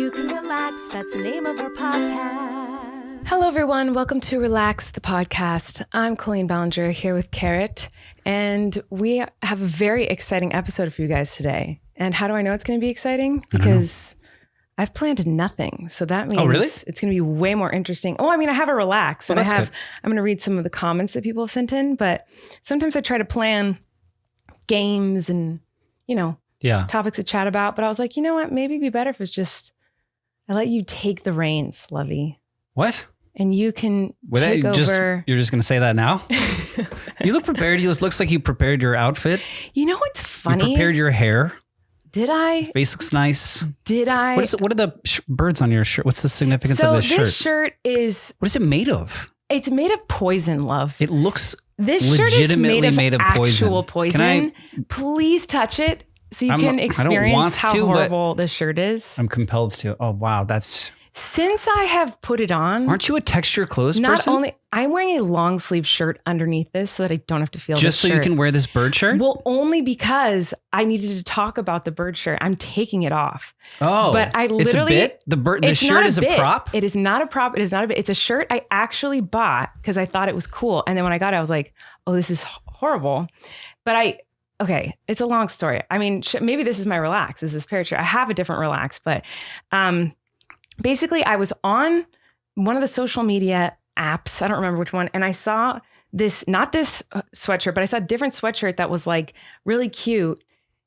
you can relax. That's the name of our podcast. Hello, everyone. Welcome to Relax, the podcast. I'm Colleen Ballinger here with Carrot, and we have a very exciting episode for you guys today. And how do I know it's going to be exciting? Because I've planned nothing. So that means it's going to be way more interesting. I have a relax. Well, and I'm good. going to read some of the comments that people have sent in, but sometimes I try to plan games and, topics to chat about. But I was like, you know what? Maybe it'd be better if it's just, I let you take the reins, Lovey. What? And you can take over. You're just going to say that now? You look prepared. It looks like you prepared your outfit. You know what's funny? You prepared your hair. Did I? Face looks nice. Did I? What are the birds on your shirt? What's the significance of this shirt? So this shirt is... What is it made of? It's made of poison, love. It looks This shirt is legitimately made of actual poison. Please touch it so you can experience how horrible this shirt is. I'm compelled to. Oh, wow. That's... Since I have put it on... Aren't you a texture clothes person? Not only... I'm wearing a long sleeve shirt underneath this so that I don't have to feel Just so shirt. you can wear this bird shirt? Well, only because I needed to talk about the bird shirt. I'm taking it off. Oh, but I literally... It's a bit? The shirt is a prop? It is not a prop. It is not a bit. It's a shirt I actually bought because I thought it was cool. And then when I got it, I was like, oh, this is horrible. But it's a long story. I mean, maybe this is my relax, is this parrot shirt. I have a different relax, but... basically, I was on one of the social media apps. I don't remember which one. And I saw not this sweatshirt, but I saw a different sweatshirt that was like really cute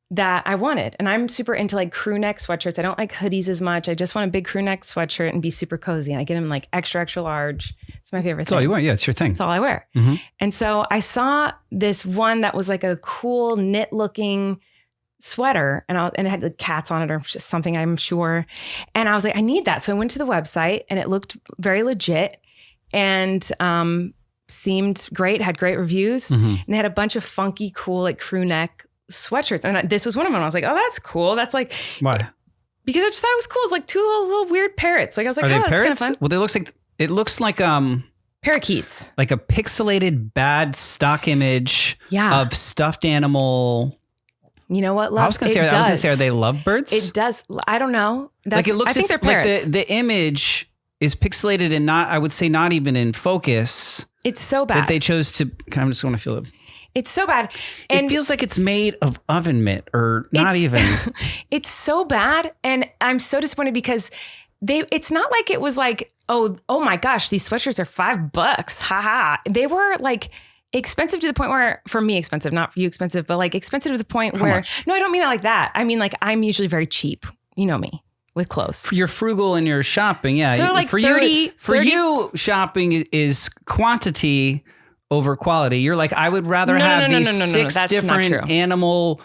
that I wanted. And I'm super into like crew neck sweatshirts. I don't like hoodies as much. I just want a big crew neck sweatshirt and be super cozy. And I get them like extra, extra large. It's my favorite thing. That's all you wear. Yeah, it's your thing. That's all I wear. Mm-hmm. And so I saw this one that was like a cool knit looking sweater and it had like cats on it or just something, I'm sure. And I was like, I need that. So I went to the website and it looked very legit and seemed great, had great reviews. Mm-hmm. And they had a bunch of funky, cool, like crew neck sweatshirts. And this was one of them. I was like, oh, that's cool. That's like, why? Because I just thought it was cool. It's like two little weird parrots. Like I was like, are oh, they that's parrots? kind of fun. Well, it looks like parakeets. Like a pixelated bad stock image of stuffed animal. You know what, love? I was going to say, are they lovebirds? It does. I don't know. Like it looks, I think they're parrots. Like the image is pixelated and I would say not even in focus. It's so bad. That they chose to, I'm just going to feel it. It's so bad. And it feels like it's made of oven mitt or not even. It's so bad. And I'm so disappointed because it's not like it was like, oh my gosh, these sweatshirts are $5. Haha. They were like, expensive to the point where, for me, expensive, not for you expensive, but like expensive to the point How where, much? No, I don't mean it like that. I mean, like I'm usually very cheap. You know me with clothes. You're frugal in your shopping. Yeah. So like for 30, you, shopping is quantity over quality. You're like, I would rather have these six different animal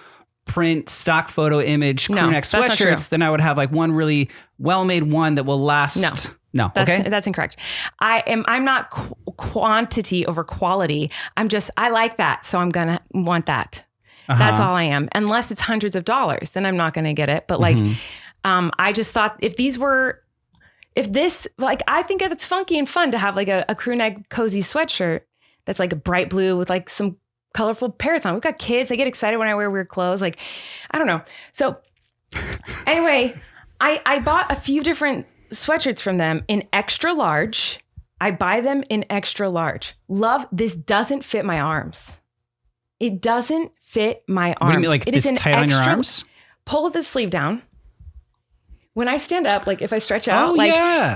print stock photo image crew neck sweatshirts than I would have like one really well-made one that will last. No, that's incorrect. I'm not quantity over quality. I like that. So I'm going to want that. Uh-huh. That's all I am. Unless it's hundreds of dollars, then I'm not going to get it. But like, I just thought I think it's funky and fun to have like a crew neck cozy sweatshirt that's like a bright blue with like some colorful parrots on. We've got kids. They get excited when I wear weird clothes. Like, I don't know. So anyway, I bought a few different sweatshirts from them in extra large. I buy them in extra large. Love, this doesn't fit my arms. It doesn't fit my arms. What do you mean, like it's tight on your arms? Pull the sleeve down. When I stand up, like if I stretch out,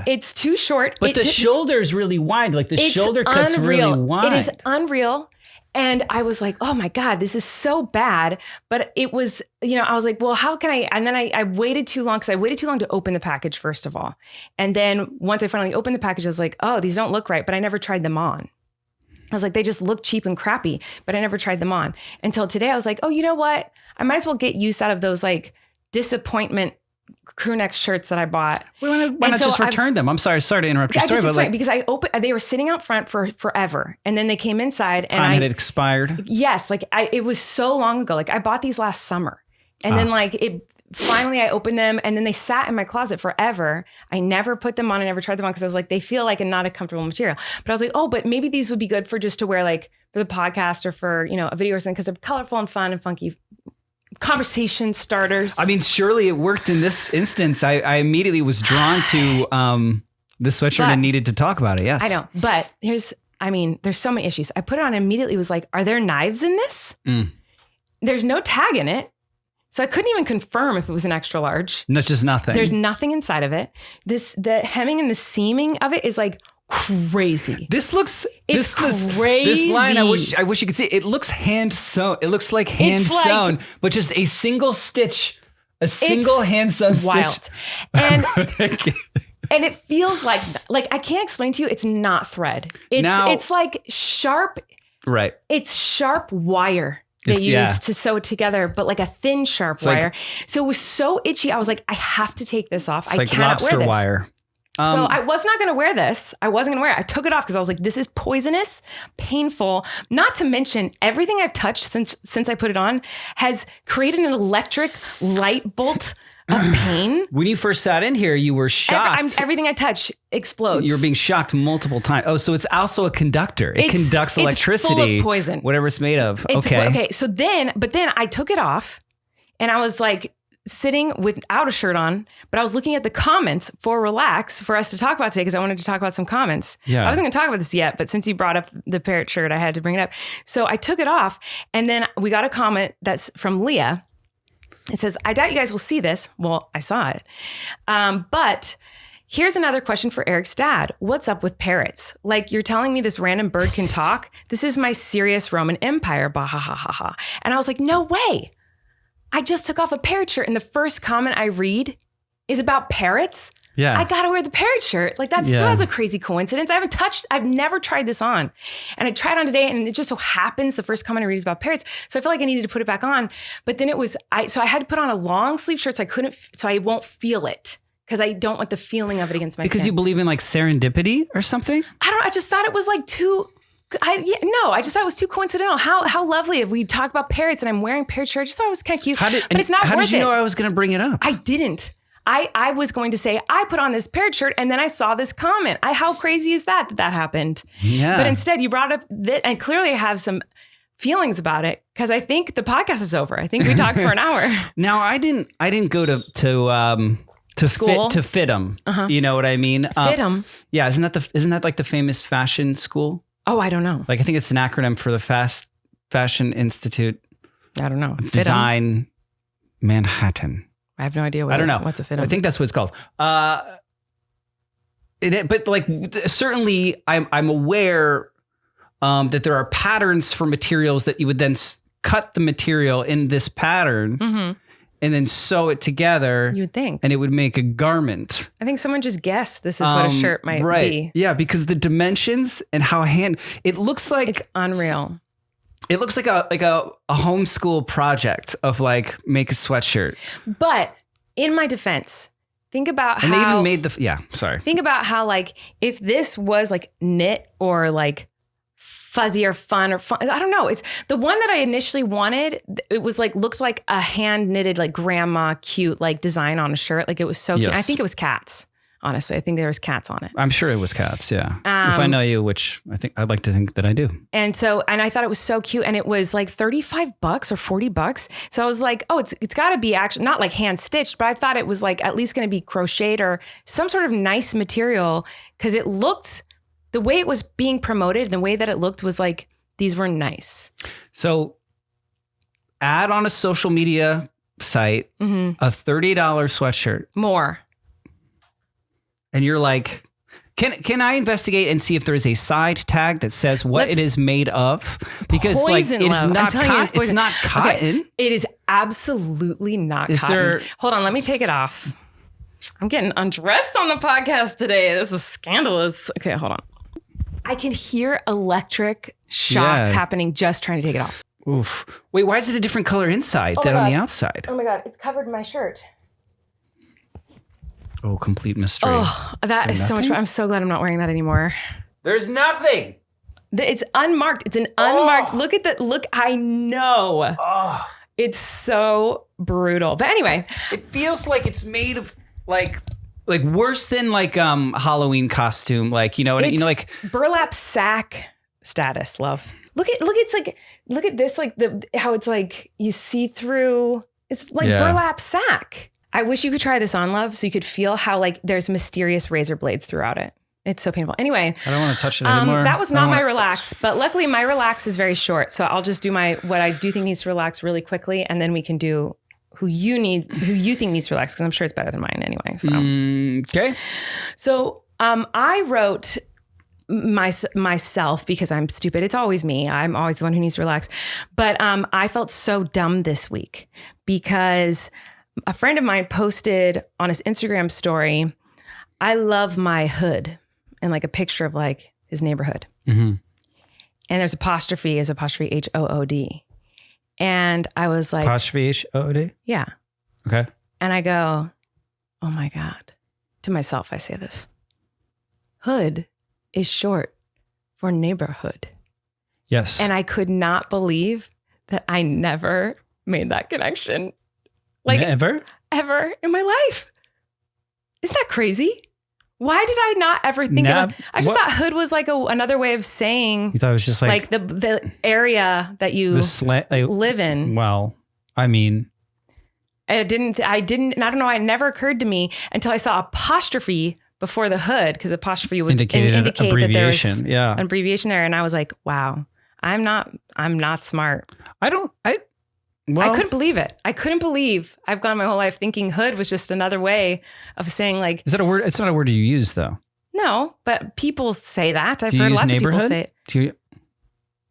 it's too short. But the shoulder is really wide. Like the shoulder cut's really wide. It is unreal. And I was like, oh my God, this is so bad. But it was, I was like, well, how can I? And then I waited too long because I waited too long to open the package, first of all. And then once I finally opened the package, I was like, oh, these don't look right. But I never tried them on. I was like, they just look cheap and crappy, but I never tried them on until today. I was like, oh, you know what? I might as well get use out of those like disappointment crew neck shirts that I bought. Why not just return them? I'm sorry to interrupt your story, but because they were sitting out front for forever, and then they came inside, and time had expired. Yes, it was so long ago. Like I bought these last summer, and then finally I opened them, and then they sat in my closet forever. I never put them on. I never tried them on because I was like, they feel like not a comfortable material. But I was like, oh, but maybe these would be good for just to wear like for the podcast or for a video or something because they're colorful and fun and funky. conversation starters. I mean, surely it worked in this instance. I immediately was drawn to the sweatshirt and needed to talk about it. Yes. I know. But there's so many issues. I put it on and immediately was like, are there knives in this? There's no tag in it. So I couldn't even confirm if it was an extra large. That's just nothing. There's nothing inside of it. The hemming and the seaming of it is like crazy. This looks crazy. This line, I wish you could see it. It looks hand sewn. It looks like hand sewn, but just a single stitch, hand sewn wild. stitch. And and it feels like I can't explain to you. It's not thread. It's like sharp. Right. It's sharp wire. They used to sew it together, but like a thin, sharp wire. So it was so itchy. I was like, I have to take this off. It's like lobster wire. So I was not going to wear this. I wasn't going to wear it. I took it off because I was like, this is poisonous, painful. Not to mention everything I've touched since I put it on has created an electric light bolt of pain. When you first sat in here, you were shocked. Everything I touch explodes. You're being shocked multiple times. Oh, so it's also a conductor. It conducts electricity. It's full of poison. Whatever it's made of. Okay. So then I took it off and I was like sitting without a shirt on, but I was looking at the comments for us to talk about today because I wanted to talk about some comments. Yeah. I wasn't going to talk about this yet, but since you brought up the parrot shirt, I had to bring it up. So I took it off and then we got a comment that's from Leah. It says, I doubt you guys will see this. Well, I saw it. But here's another question for Erik's dad. What's up with parrots? Like, you're telling me this random bird can talk? This is my serious Roman Empire. Bah, ha, ha, ha, ha. And I was like, no way. I just took off a parrot shirt. And the first comment I read is about parrots. Yeah. I got to wear the parrot shirt. Like that still has a crazy coincidence. I've never tried this on. And I tried on today and it just so happens the first comment I read is about parrots. So I feel like I needed to put it back on. But then I had to put on a long sleeve shirt so I won't feel it. Because I don't want the feeling of it against my Because skin. you believe in like serendipity or something? I just thought it was like too... I just thought it was too coincidental. How lovely if we talk about parrots and I'm wearing parrot shirt. I just thought it was kind of cute. But it's not worth it. How did you know I was going to bring it up? I didn't. I was going to say, I put on this parrot shirt and then I saw this comment. How crazy is that happened? Yeah. But instead you brought up that, and clearly I have some feelings about it because I think the podcast is over. I think we talked for an hour. Now I didn't go to school to FITM. You know what I mean? FITM. Yeah. Isn't that like the famous fashion school? Oh, I don't know. Like I think it's an acronym for the Fast Fashion Institute. I don't know. Design Manhattan. I have no idea. I don't know. What's a FITM? I think that's what it's called. But like certainly I'm aware that there are patterns for materials that you would then cut the material in this pattern and then sew it together. You would think. And it would make a garment. I think someone just guessed this is what a shirt might be. Yeah, because the dimensions and how it looks like it's unreal. It looks like a homeschool project of like make a sweatshirt. But in my defense, think about and how... And they even made Think about how like if this was like knit or like fuzzy or fun. I don't know. It's the one that I initially wanted. It was like, looks like a hand knitted, like grandma cute, like design on a shirt. Like it was so cute. I think it was cats. Honestly, I think there was cats on it. I'm sure it was cats. Yeah. If I know you, which I'd like to think that I do. And I thought it was so cute. And it was like $35 or $40. So I was like, oh, it's gotta be actually not like hand stitched, but I thought it was like at least going to be crocheted or some sort of nice material. Cause it looked, the way it was being promoted, the way that it looked was like, these were nice. So add on a social media site, a $30 sweatshirt. More. And you're like, can I investigate and see if there is a side tag that says what it is made of? Because poison, like it's not cotton. It's not cotton. Okay. It is absolutely not cotton. Hold on, let me take it off. I'm getting undressed on the podcast today. This is scandalous. Okay, hold on. I can hear electric shocks happening just trying to take it off. Oof. Wait, why is it a different color inside than on the outside? Oh my God, it's covered in my shirt. Oh, complete mystery. Oh, that is so much fun. I'm so glad I'm not wearing that anymore. There's nothing. It's unmarked. It's an unmarked. Look at that. Look, I know. Oh. It's so brutal. But anyway. It feels like it's made of like worse than like Halloween costume. Like, you know, like burlap sack status, love. Look at this, like how it's like you see through. It's like burlap sack. I wish you could try this on, love, so you could feel how like there's mysterious razor blades throughout it. It's so painful. Anyway, I don't want to touch it anymore. That was not my relax, but luckily my relax is very short. So I'll just do what I do think needs to relax really quickly, and then we can do who you think needs to relax, because I'm sure it's better than mine anyway. So okay. So I wrote myself because I'm stupid. It's always me. I'm always the one who needs to relax. But I felt so dumb this week because a friend of mine posted on his Instagram story, "I love my hood," and like a picture of like his neighborhood. Mm-hmm. And there's apostrophe HOOD. And I was like, apostrophe HOOD? Yeah. Okay. And I go, oh my God. To myself, I say this. Hood is short for neighborhood. Yes. And I could not believe that I never made that connection. Like ever in my life. Isn't that crazy? Why did I not ever think of it? I just thought hood was like another way of saying. You thought it was just like the area that you live in. Well, I mean, I didn't, and I don't know. It never occurred to me until I saw apostrophe before the hood, because apostrophe would indicate that there was an abbreviation there. And I was like, wow, I'm not smart. I couldn't believe it. I couldn't believe I've gone my whole life thinking hood was just another way of saying like. Is that a word? It's not a word you use though. No, but people say that. I've heard lots of people say it.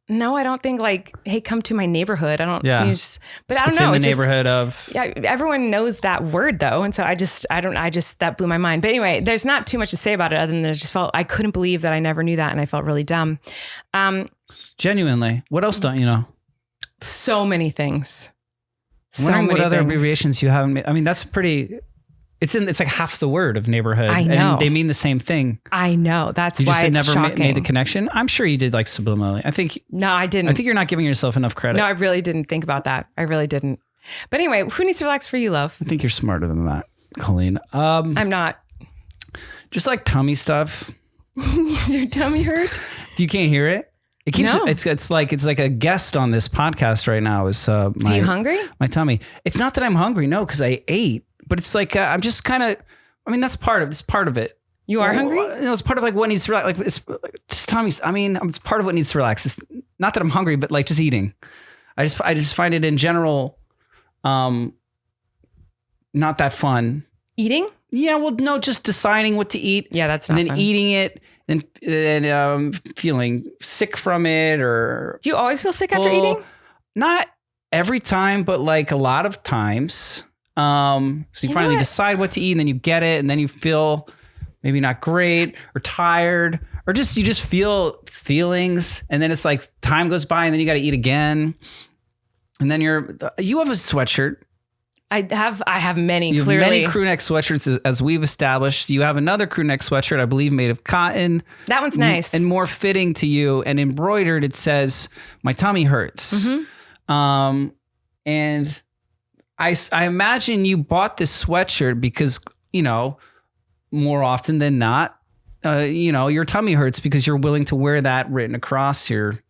No, I don't think like, hey, come to my neighborhood. I don't use, but I don't know. In the neighborhood of. Yeah, everyone knows that word though. And so that blew my mind. But anyway, there's not too much to say about it other than I couldn't believe that I never knew that. And I felt really dumb. Genuinely. What else don't you know? So many things. What other abbreviations you haven't made? I mean, that's pretty. It's like half the word of neighborhood. I know. And they mean the same thing. I know. That's you why just it's never shocking. Made the connection. I'm sure you did like subliminally. No, I didn't. I think you're not giving yourself enough credit. No, I really didn't think about that. I really didn't. But anyway, who needs to relax for you, love? I think you're smarter than that, Colleen. I'm not. Just like tummy stuff. Your tummy hurt? You can't hear it. It keeps. No. It's like a guest on this podcast right now. Is Are you hungry? My tummy. It's not that I'm hungry. No, because I ate. But it's like I'm just kind of. I mean, that's part of it. You are hungry? No, it's part of like what needs to relax. Like it's just tummy's. I mean, it's part of what needs to relax. It's not that I'm hungry, but like just eating. I just find it in general, not that fun. Eating? Yeah. Well, no, just deciding what to eat. Yeah, that's not and then fun. Eating it. And feeling sick from it, or do you always feel sick after eating? Not every time, but like a lot of times. So you finally decide what to eat, and then you get it, and then you feel maybe not great or tired, or you just feel feelings, and then it's like time goes by, and then you got to eat again, and then you have a sweatshirt. I have many. You have clearly. many crew neck sweatshirts, as we've established. You have another crew neck sweatshirt, I believe, made of cotton. That one's nice and more fitting to you. And embroidered, it says, "My tummy hurts." Mm-hmm. And I imagine you bought this sweatshirt because more often than not, your tummy hurts because you're willing to wear that written across the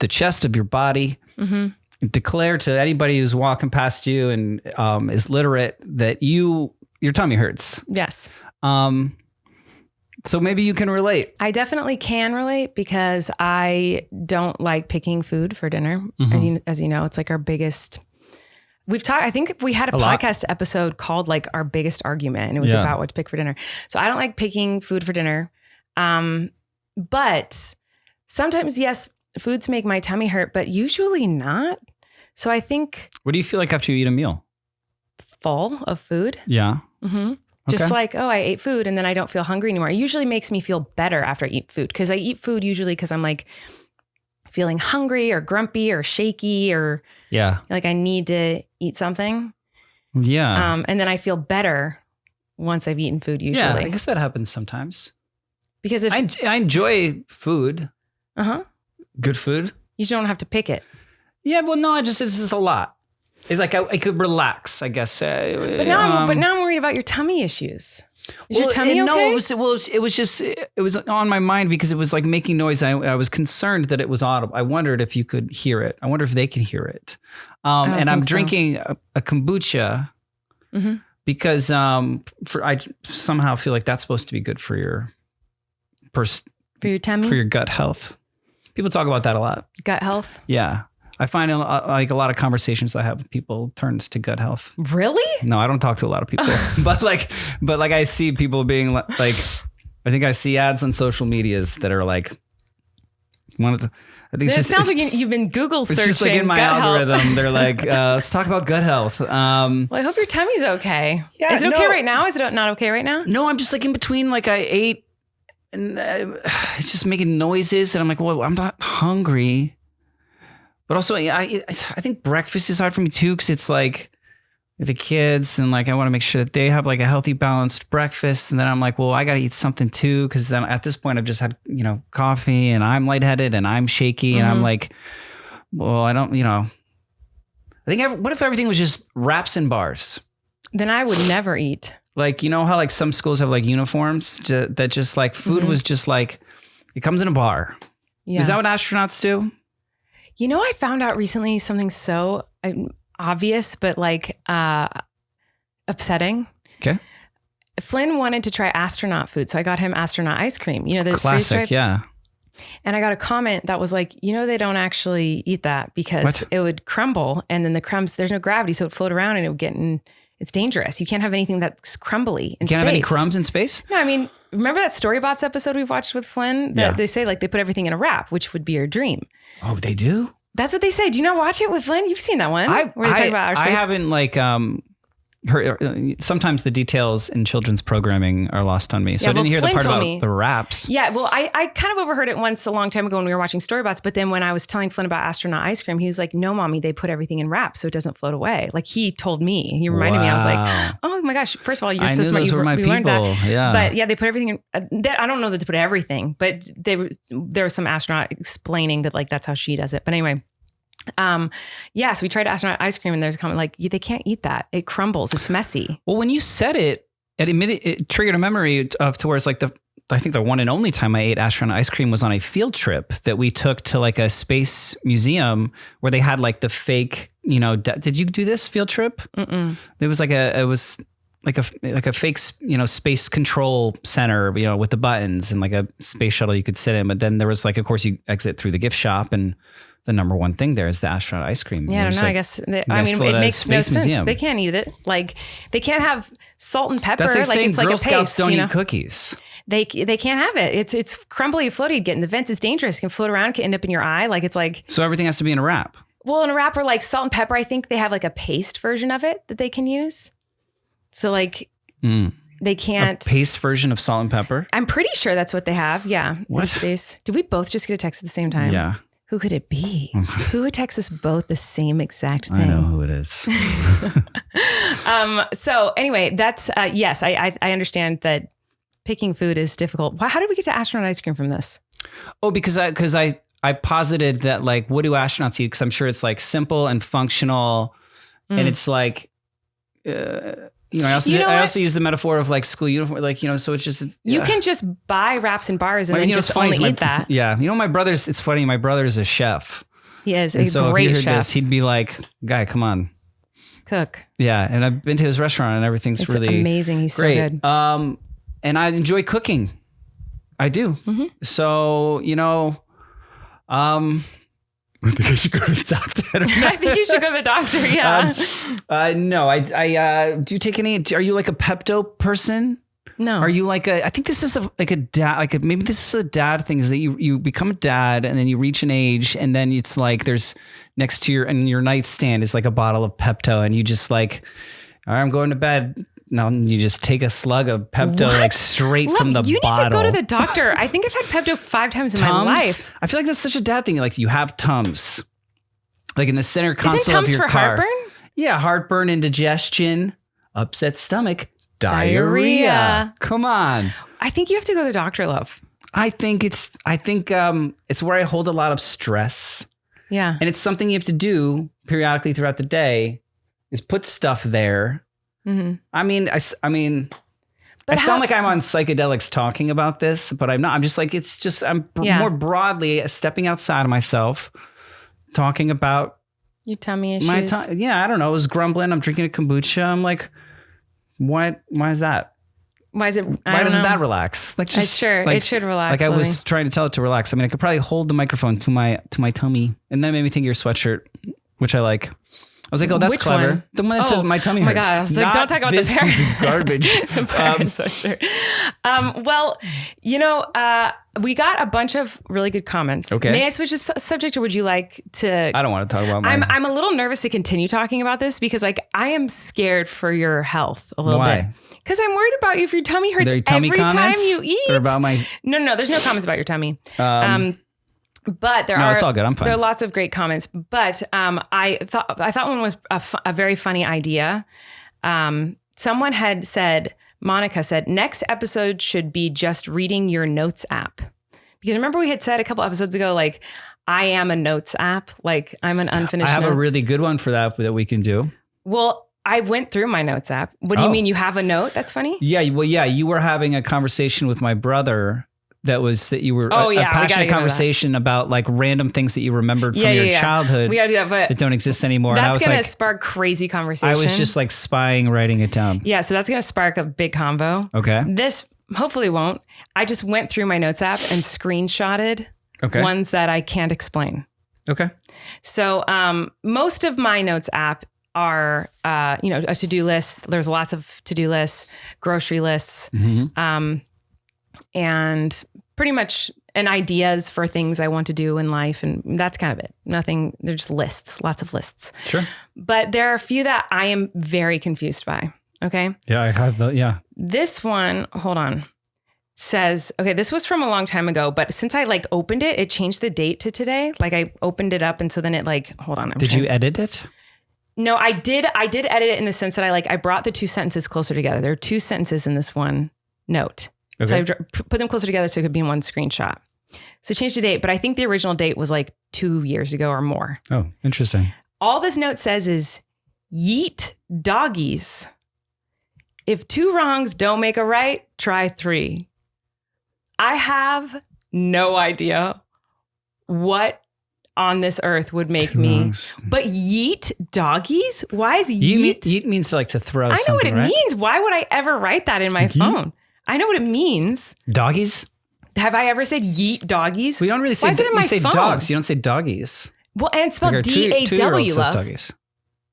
chest of your body. Mm-hmm. Declare to anybody who's walking past you and is literate that your tummy hurts. Yes. So maybe you can relate. I definitely can relate because I don't like picking food for dinner. Mm-hmm. As you know, it's like our biggest. I think we had a podcast episode called like our biggest argument, and it was about what to pick for dinner. So I don't like picking food for dinner. But sometimes, yes, foods make my tummy hurt, but usually not. So I think. What do you feel like after you eat a meal? Full of food. Yeah. Mm-hmm. Just like, I ate food and then I don't feel hungry anymore. It usually makes me feel better after I eat food, because I eat food usually because I'm like feeling hungry or grumpy or shaky or like I need to eat something. Yeah. And then I feel better once I've eaten food usually. Yeah, I guess that happens sometimes. Because if I enjoy food. Good food. You just don't have to pick it. Yeah, well, no, it's just a lot. It's like I could relax, I guess. But now I'm worried about your tummy issues. Is your tummy okay? No, it was on my mind because it was like making noise. I was concerned that it was audible. I wondered if you could hear it. I wonder if they can hear it. And I'm drinking a kombucha because I somehow feel like that's supposed to be good for your tummy, for your gut health. People talk about that a lot. Gut health? Yeah. I find like a lot of conversations I have with people turns to gut health. Really? No, I don't talk to a lot of people, but like I see people being like, I think I see ads on social medias that are like one of the, I think it sounds like you've been Google searching. It's just like in my algorithm. Health. They're like, let's talk about gut health. Well, I hope your tummy's okay. Yeah, is it okay right now? Is it not okay right now? No, I'm just like in between, like I ate and it's just making noises and I'm like, well, I'm not hungry. But also, I think breakfast is hard for me too, because it's like with the kids and like I want to make sure that they have like a healthy, balanced breakfast. And then I'm like, well, I got to eat something too, because then at this point I've just had coffee and I'm lightheaded and I'm shaky and I'm like, well, I don't, I think what if everything was just wraps and bars? Then I would never eat. Like how like some schools have like uniforms that just like food was just like it comes in a bar. Yeah. Is that what astronauts do? I found out recently something so obvious, but like upsetting. Okay. Flynn wanted to try astronaut food. So I got him astronaut ice cream, the classic. Yeah. And I got a comment that was like, they don't actually eat that because it would crumble. And then the crumbs, there's no gravity. So it would float around and it would get it's dangerous. You can't have anything that's crumbly in space. You can't have any crumbs in space? No, I mean, remember that Storybots episode we've watched with Flynn? That they say like they put everything in a wrap, which would be your dream. Oh, they do? That's what they say. Do you not watch it with Flynn? You've seen that one. Where they talk about outer space? I haven't like heard. Sometimes the details in children's programming are lost on me. So I didn't hear Flynn the part about the wraps. Yeah, well, I kind of overheard it once a long time ago when we were watching Storybots. But then when I was telling Flynn about astronaut ice cream, he was like, no, mommy, they put everything in wraps so it doesn't float away. Like he told me. He reminded me. I was like, oh my gosh. First of all, you're so smart. You learned that. Yeah. But yeah, they put everything in. I don't know that they put everything, but there was some astronaut explaining that like that's how she does it. But anyway. So we tried astronaut ice cream and there's a comment like, they can't eat that. It crumbles. It's messy. Well, when you said it, it triggered a memory of to where it's like I think the one and only time I ate astronaut ice cream was on a field trip that we took to like a space museum where they had like the fake, did you do this field trip? Mm-mm. It was like a fake, space control center, with the buttons and like a space shuttle you could sit in. But then there was like, of course you exit through the gift shop and the number one thing there is the astronaut ice cream. Yeah, I don't know. I guess, it makes no sense. They can't eat it. Like they can't have salt and pepper. That's like saying it's Girl like a Scouts paste, don't eat cookies. They can't have it. It's crumbly, floaty. Get in the vents. It's dangerous. It can float around. It can end up in your eye. Like it's like. So everything has to be in a wrap. Well, in a wrap or like salt and pepper, I think they have like a paste version of it that they can use. So like they can't. A paste version of salt and pepper? I'm pretty sure that's what they have. Yeah. What? Space. Did we both just get a text at the same time? Yeah. Who could it be? Who would text us both the same exact thing? I know who it is. So anyway, that's, yes, I understand that picking food is difficult. How did we get to astronaut ice cream from this? Oh, because I posited that like, what do astronauts eat? Because I'm sure it's like simple and functional. And it's like, I also use the metaphor of like school uniform, like, so it's just. You can just buy wraps and bars and then just only eat that. Yeah. It's funny. My brother's a chef. He is a so great chef. This, he'd be like, guy, come on. Cook. Yeah. And I've been to his restaurant and everything's really amazing. He's great. So good. And I enjoy cooking. I do. Mm-hmm. So, I think I should go to the doctor. I think you should go to the doctor. Yeah. No, I do you take any, are you like a Pepto person? No. Are you like I think this is maybe this is a dad thing, is that you become a dad and then you reach an age and then it's like there's next to your nightstand is like a bottle of Pepto and you just like, all right, I'm going to bed. No, you just take a slug of Pepto like straight from the bottle. You need to go to the doctor. I think I've had Pepto 5 times in my life. I feel like that's such a dad thing. Like you have Tums, like in the center console Isn't Tums of your for car. Heartburn? Yeah, heartburn, indigestion, upset stomach, diarrhea. Come on. I think you have to go to the doctor, love. I think it's where I hold a lot of stress. Yeah, and it's something you have to do periodically throughout the day. Is put stuff there. Mm-hmm. I mean, I sound like I'm on psychedelics talking about this, but I'm not. I'm just like, more broadly stepping outside of myself, talking about your tummy issues. I don't know. I was grumbling. I'm drinking a kombucha. I'm like, why is that? Why doesn't that relax? Like, just it should relax. Like I was trying to tell it to relax. I mean, I could probably hold the microphone to my tummy, and that made me think of your sweatshirt, which I like. I was like, oh, that's clever. One? The one that says my tummy hurts. Oh my God. I was like, don't talk about this piece of garbage. Well, we got a bunch of really good comments. Okay. May I switch the subject, or would you like to? I don't want to talk about I'm a little nervous to continue talking about this because like I am scared for your health a little bit. Because I'm worried about you if your tummy hurts every time you eat. Or about my... No, there's no comments about your tummy. But it's all good. I'm fine. There are lots of great comments. But I thought one was a very funny idea. Someone had said, Monica said, next episode should be just reading your notes app. Because remember we had said a couple episodes ago, like, I am a notes app. Like, I'm an unfinished I have a really good one for that we can do. Well, I went through my notes app. What do you mean? You have a note? That's funny. Yeah. Well, yeah. You were having a conversation with my brother. That you were a passionate conversation about like random things that you remembered from your childhood. We gotta do that, but don't exist anymore. That's going to spark crazy conversation. I was just like spying, writing it down. Yeah. So that's going to spark a big convo. Okay. This hopefully won't. I just went through my notes app and screenshotted ones that I can't explain. Okay. So most of my notes app are, a to-do list. There's lots of to-do lists, grocery lists, and pretty much ideas for things I want to do in life. And that's kind of it. Nothing, they're just lists, lots of lists. Sure. But there are a few that I am very confused by. Okay. Yeah, I have This one, hold on, says, this was from a long time ago, but since I like opened it, it changed the date to today. Like I opened it up and so then it like, hold on. Did you edit it? No, I did edit it in the sense that I brought the two sentences closer together. There are two sentences in this one note. Okay. So I put them closer together so it could be in one screenshot. So change the date, but I think the original date was like 2 years ago or more. Oh, interesting. All this note says is yeet doggies. If 2 wrongs don't make a right, try 3. I have no idea what on this earth would make me, but yeet doggies? Why is yeet? Yeet means like to throw something, I know what it right? means. Why would I ever write that in my phone? I know what it means. Doggies? Have I ever said yeet doggies? We don't really say, you say dogs. You don't say doggies. Well, and it's spelled D-A-W, love. Doggies.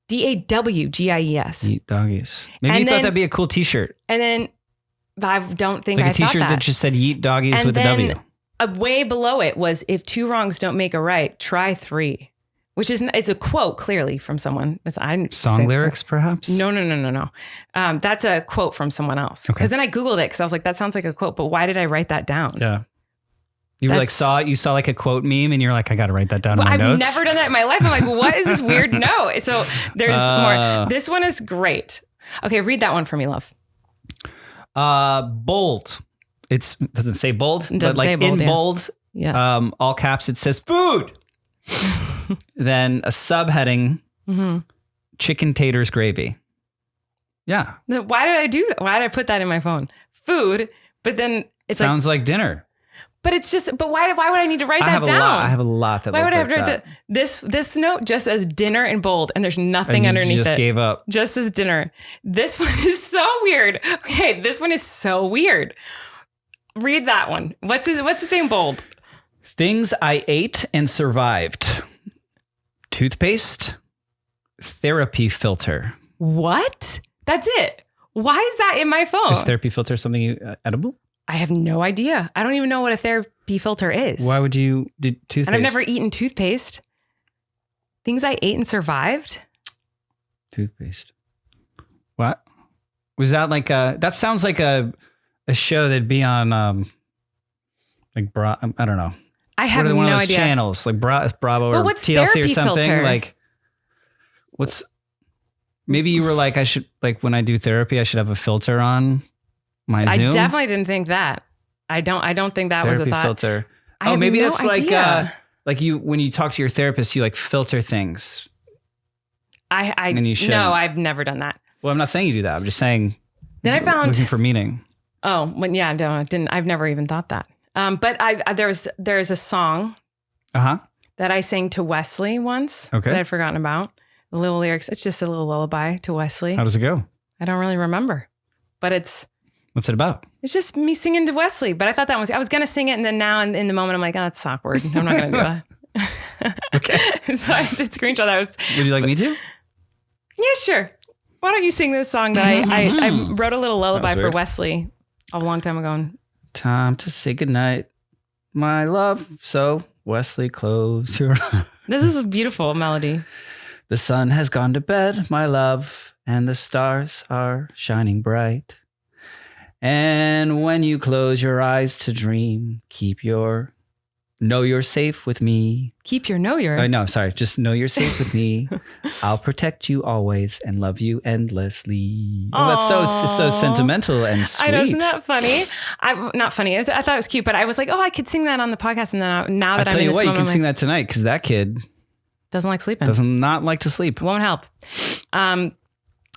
D-A-W-G-I-E-S. Yeet doggies. Maybe you thought that'd be a cool t-shirt. And then I don't think like I thought that. Like a t-shirt that just said yeet doggies with a W. Way below it was, if 2 wrongs don't make a right, try 3. Which is, it's a quote clearly from someone. Song lyrics, perhaps? No. That's a quote from someone else. Because then I Googled it because I was like, that sounds like a quote, but why did I write that down? Yeah. You saw like a quote meme and you're like, I got to write that down in my notes. I've never done that in my life. I'm like, what is this weird note? So there's more. This one is great. Okay, read that one for me, love. Bold. It doesn't say bold, but like bold, in bold, all caps, it says food. Then a subheading, chicken taters gravy. Yeah. Why did I do that? Why did I put that in my phone? Food, but then it sounds like dinner. But it's just, but why would I need to write that down? I have a lot that. Why would I have to write that? This note just says dinner in bold, and there's nothing underneath it. Just gave up. Just as dinner. This one is so weird. Okay, this one is so weird. Read that one. What's it say in bold? Things I ate and survived. Toothpaste, therapy filter. What? That's it. Why is that in my phone? Is therapy filter something edible? I have no idea. I don't even know what a therapy filter is. Why would you do toothpaste? And I've never eaten toothpaste. Things I ate and survived? Toothpaste. What? Was that like that sounds like a show that'd be on I don't know. I have no idea. One of those channels like Bravo or TLC or something. Filter? Like maybe you were like, I should, like when I do therapy, I should have a filter on my Zoom. I definitely didn't think that. I don't think that therapy was a thought. Filter. Oh, maybe that's idea. like you, when you talk to your therapist, you like filter things. And you should. No, I've never done that. Well, I'm not saying you do that. I'm just saying. Then I found looking for meaning. Oh, well, yeah, no, I didn't. I've never even thought that. But there's a song that I sang to Wesley once that I'd forgotten about. The little lyrics. It's just a little lullaby to Wesley. How does it go? I don't really remember, but what's it about? It's just me singing to Wesley. But I thought I was going to sing it. And then now in the moment, I'm like, oh, that's awkward. I'm not going to do that. Okay. So I did screenshot that. Would you like me to? Yeah, sure. Why don't you sing this song that I wrote a little lullaby for Wesley a long time ago. Time to say goodnight, my love. So Wesley, close your eyes. This is a beautiful melody. The sun has gone to bed, my love, and the stars are shining bright. And when you close your eyes to dream, know you're safe with me. Keep your know you're. No, sorry. Just know you're safe with me. I'll protect you always and love you endlessly. Oh, that's so sentimental and sweet. I know, isn't that funny? Not funny. I thought it was cute, but I was like, oh, I could sing that on the podcast. And then now that I'm in this moment, you can sing that tonight because that kid doesn't like sleeping. Does not like to sleep. Won't help.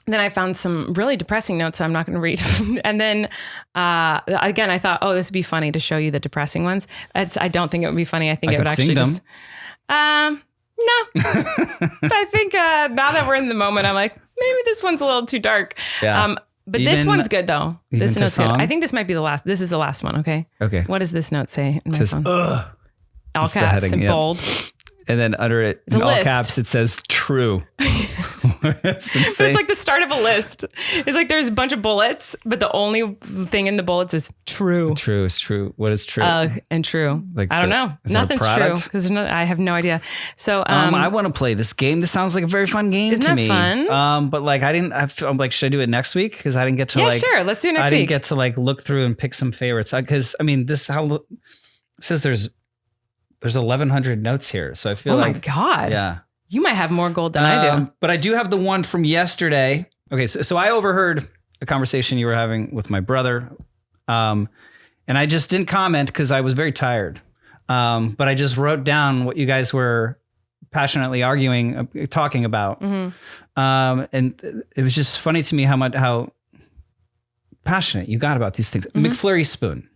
Then I found some really depressing notes I'm not going to read. And then again, I thought, oh, this would be funny to show you the depressing ones. I don't think it would be funny. I think it would actually just... no. I think now that we're in the moment, I'm like, maybe this one's a little too dark. Yeah. But this one's good though. This note's good. I think this might be the last. This is the last one. Okay. Okay. What does this note say in my phone? Ugh. All caps and bold. And then under it, in all caps, it says true. It's like the start of a list. It's like there's a bunch of bullets, but the only thing in the bullets is true. True is true. What is true? And true. Like I don't know. Nothing's true because I have no idea. So I want to play this game. This sounds like a very fun game to me. Isn't that fun? But like I'm like, should I do it next week? Because I didn't get to sure. Let's do it next week. I didn't get to like look through and pick some favorites. Because I mean, it says there's 1,100 notes here. So I feel like, oh my God. Yeah. You might have more gold than I do. But I do have the one from yesterday. Okay. So I overheard a conversation you were having with my brother. And I just didn't comment because I was very tired. But I just wrote down what you guys were passionately talking about. Mm-hmm. And it was just funny to me how passionate you got about these things. Mm-hmm. McFlurry Spoon.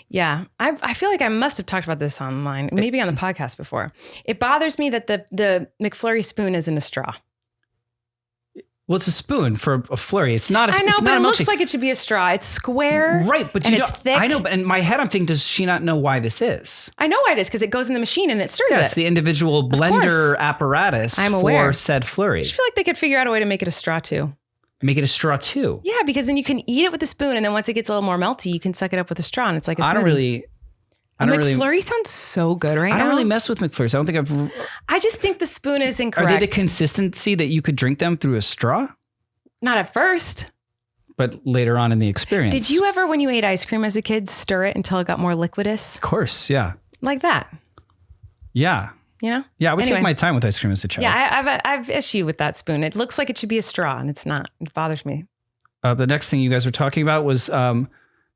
Yeah, I feel like I must have talked about this online, maybe on the podcast before. It bothers me that the McFlurry spoon isn't a straw. Well, it's a spoon for a flurry. It's not a spoon. I know, but it looks like it should be a straw. It's square. Right, but it's thick. I know, but in my head, I'm thinking, does she not know why this is? I know why it is because it goes in the machine and it stirs it. Yeah, it's the individual blender apparatus for said flurry. I just feel like they could figure out a way to make it a straw too. Make it a straw too. Yeah, because then you can eat it with a spoon, and then once it gets a little more melty, you can suck it up with a straw, and it's like a smoothie. McFlurry sounds so good right now. I don't really mess with McFlurries. I don't think I just think the spoon is incorrect. Are they the consistency that you could drink them through a straw? Not at first. But later on in the experience. Did you ever, when you ate ice cream as a kid, stir it until it got more liquidous? Of course, yeah. Like that. Yeah. You know? Yeah, I would take my time with ice cream as a child. Yeah, I've issue with that spoon. It looks like it should be a straw, and it's not. It bothers me. The next thing you guys were talking about was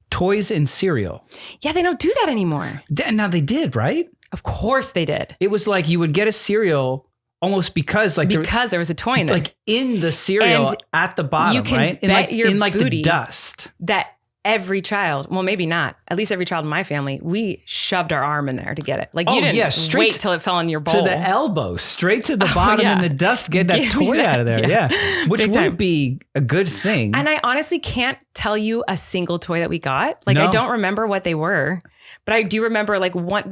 toys and cereal. Yeah, they don't do that anymore. Now they did, right? Of course they did. It was like you would get a cereal almost because there was a toy in there. Like in the cereal and at the bottom, you can right? Bet in the dust. That every child, well, maybe not, at least every child in my family, we shoved our arm in there to get it. Like you didn't wait till it fell in your bowl. To the elbow, straight to the bottom in the dust, get that toy out of there. Yeah. Which would be a good thing. And I honestly can't tell you a single toy that we got. Like I don't remember what they were. But I do remember like all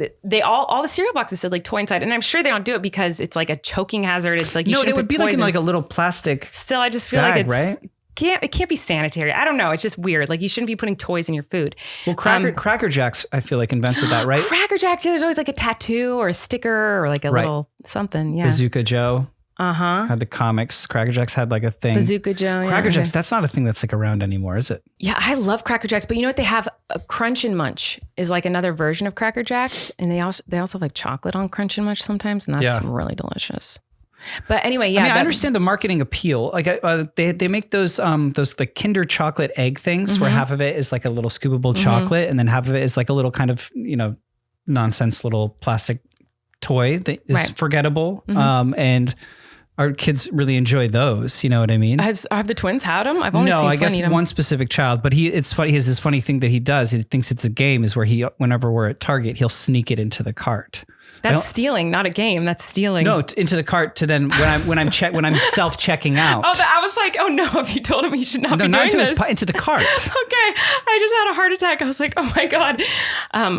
the cereal boxes said like toy inside. And I'm sure they don't do it because it's like a choking hazard. It's like, they would be like in like a little plastic Still, I just feel bag, like it's... right? It can't be sanitary. I don't know. It's just weird. Like you shouldn't be putting toys in your food. Well, Cracker Jacks, I feel like invented that, right? Cracker Jacks. Yeah, there's always like a tattoo or a sticker or like a little something. Yeah. Bazooka Joe. Had the comics. Cracker Jacks had like a thing. Bazooka Joe. Cracker Jacks. That's not a thing that's like around anymore, is it? Yeah, I love Cracker Jacks, but you know what? They have a Crunch and Munch is like another version of Cracker Jacks, and they also have like chocolate on Crunch and Munch sometimes, and that's really delicious. But anyway, yeah. I mean, I understand the marketing appeal. Like they make those like Kinder chocolate egg things where half of it is like a little scoopable chocolate and then half of it is like a little kind of, nonsense little plastic toy that is forgettable. And our kids really enjoy those. You know what I mean? Have the twins had them? I've only seen I guess eat 'em. one specific child, but it's funny. He has this funny thing that he does. He thinks it's a game is where whenever we're at Target, he'll sneak it into the cart. That's stealing, not a game. That's stealing. No, into the cart to then when I'm self-checking out. Oh, I was like, oh no! If you told him he should not be doing this, into the cart. Okay, I just had a heart attack. I was like, oh my god.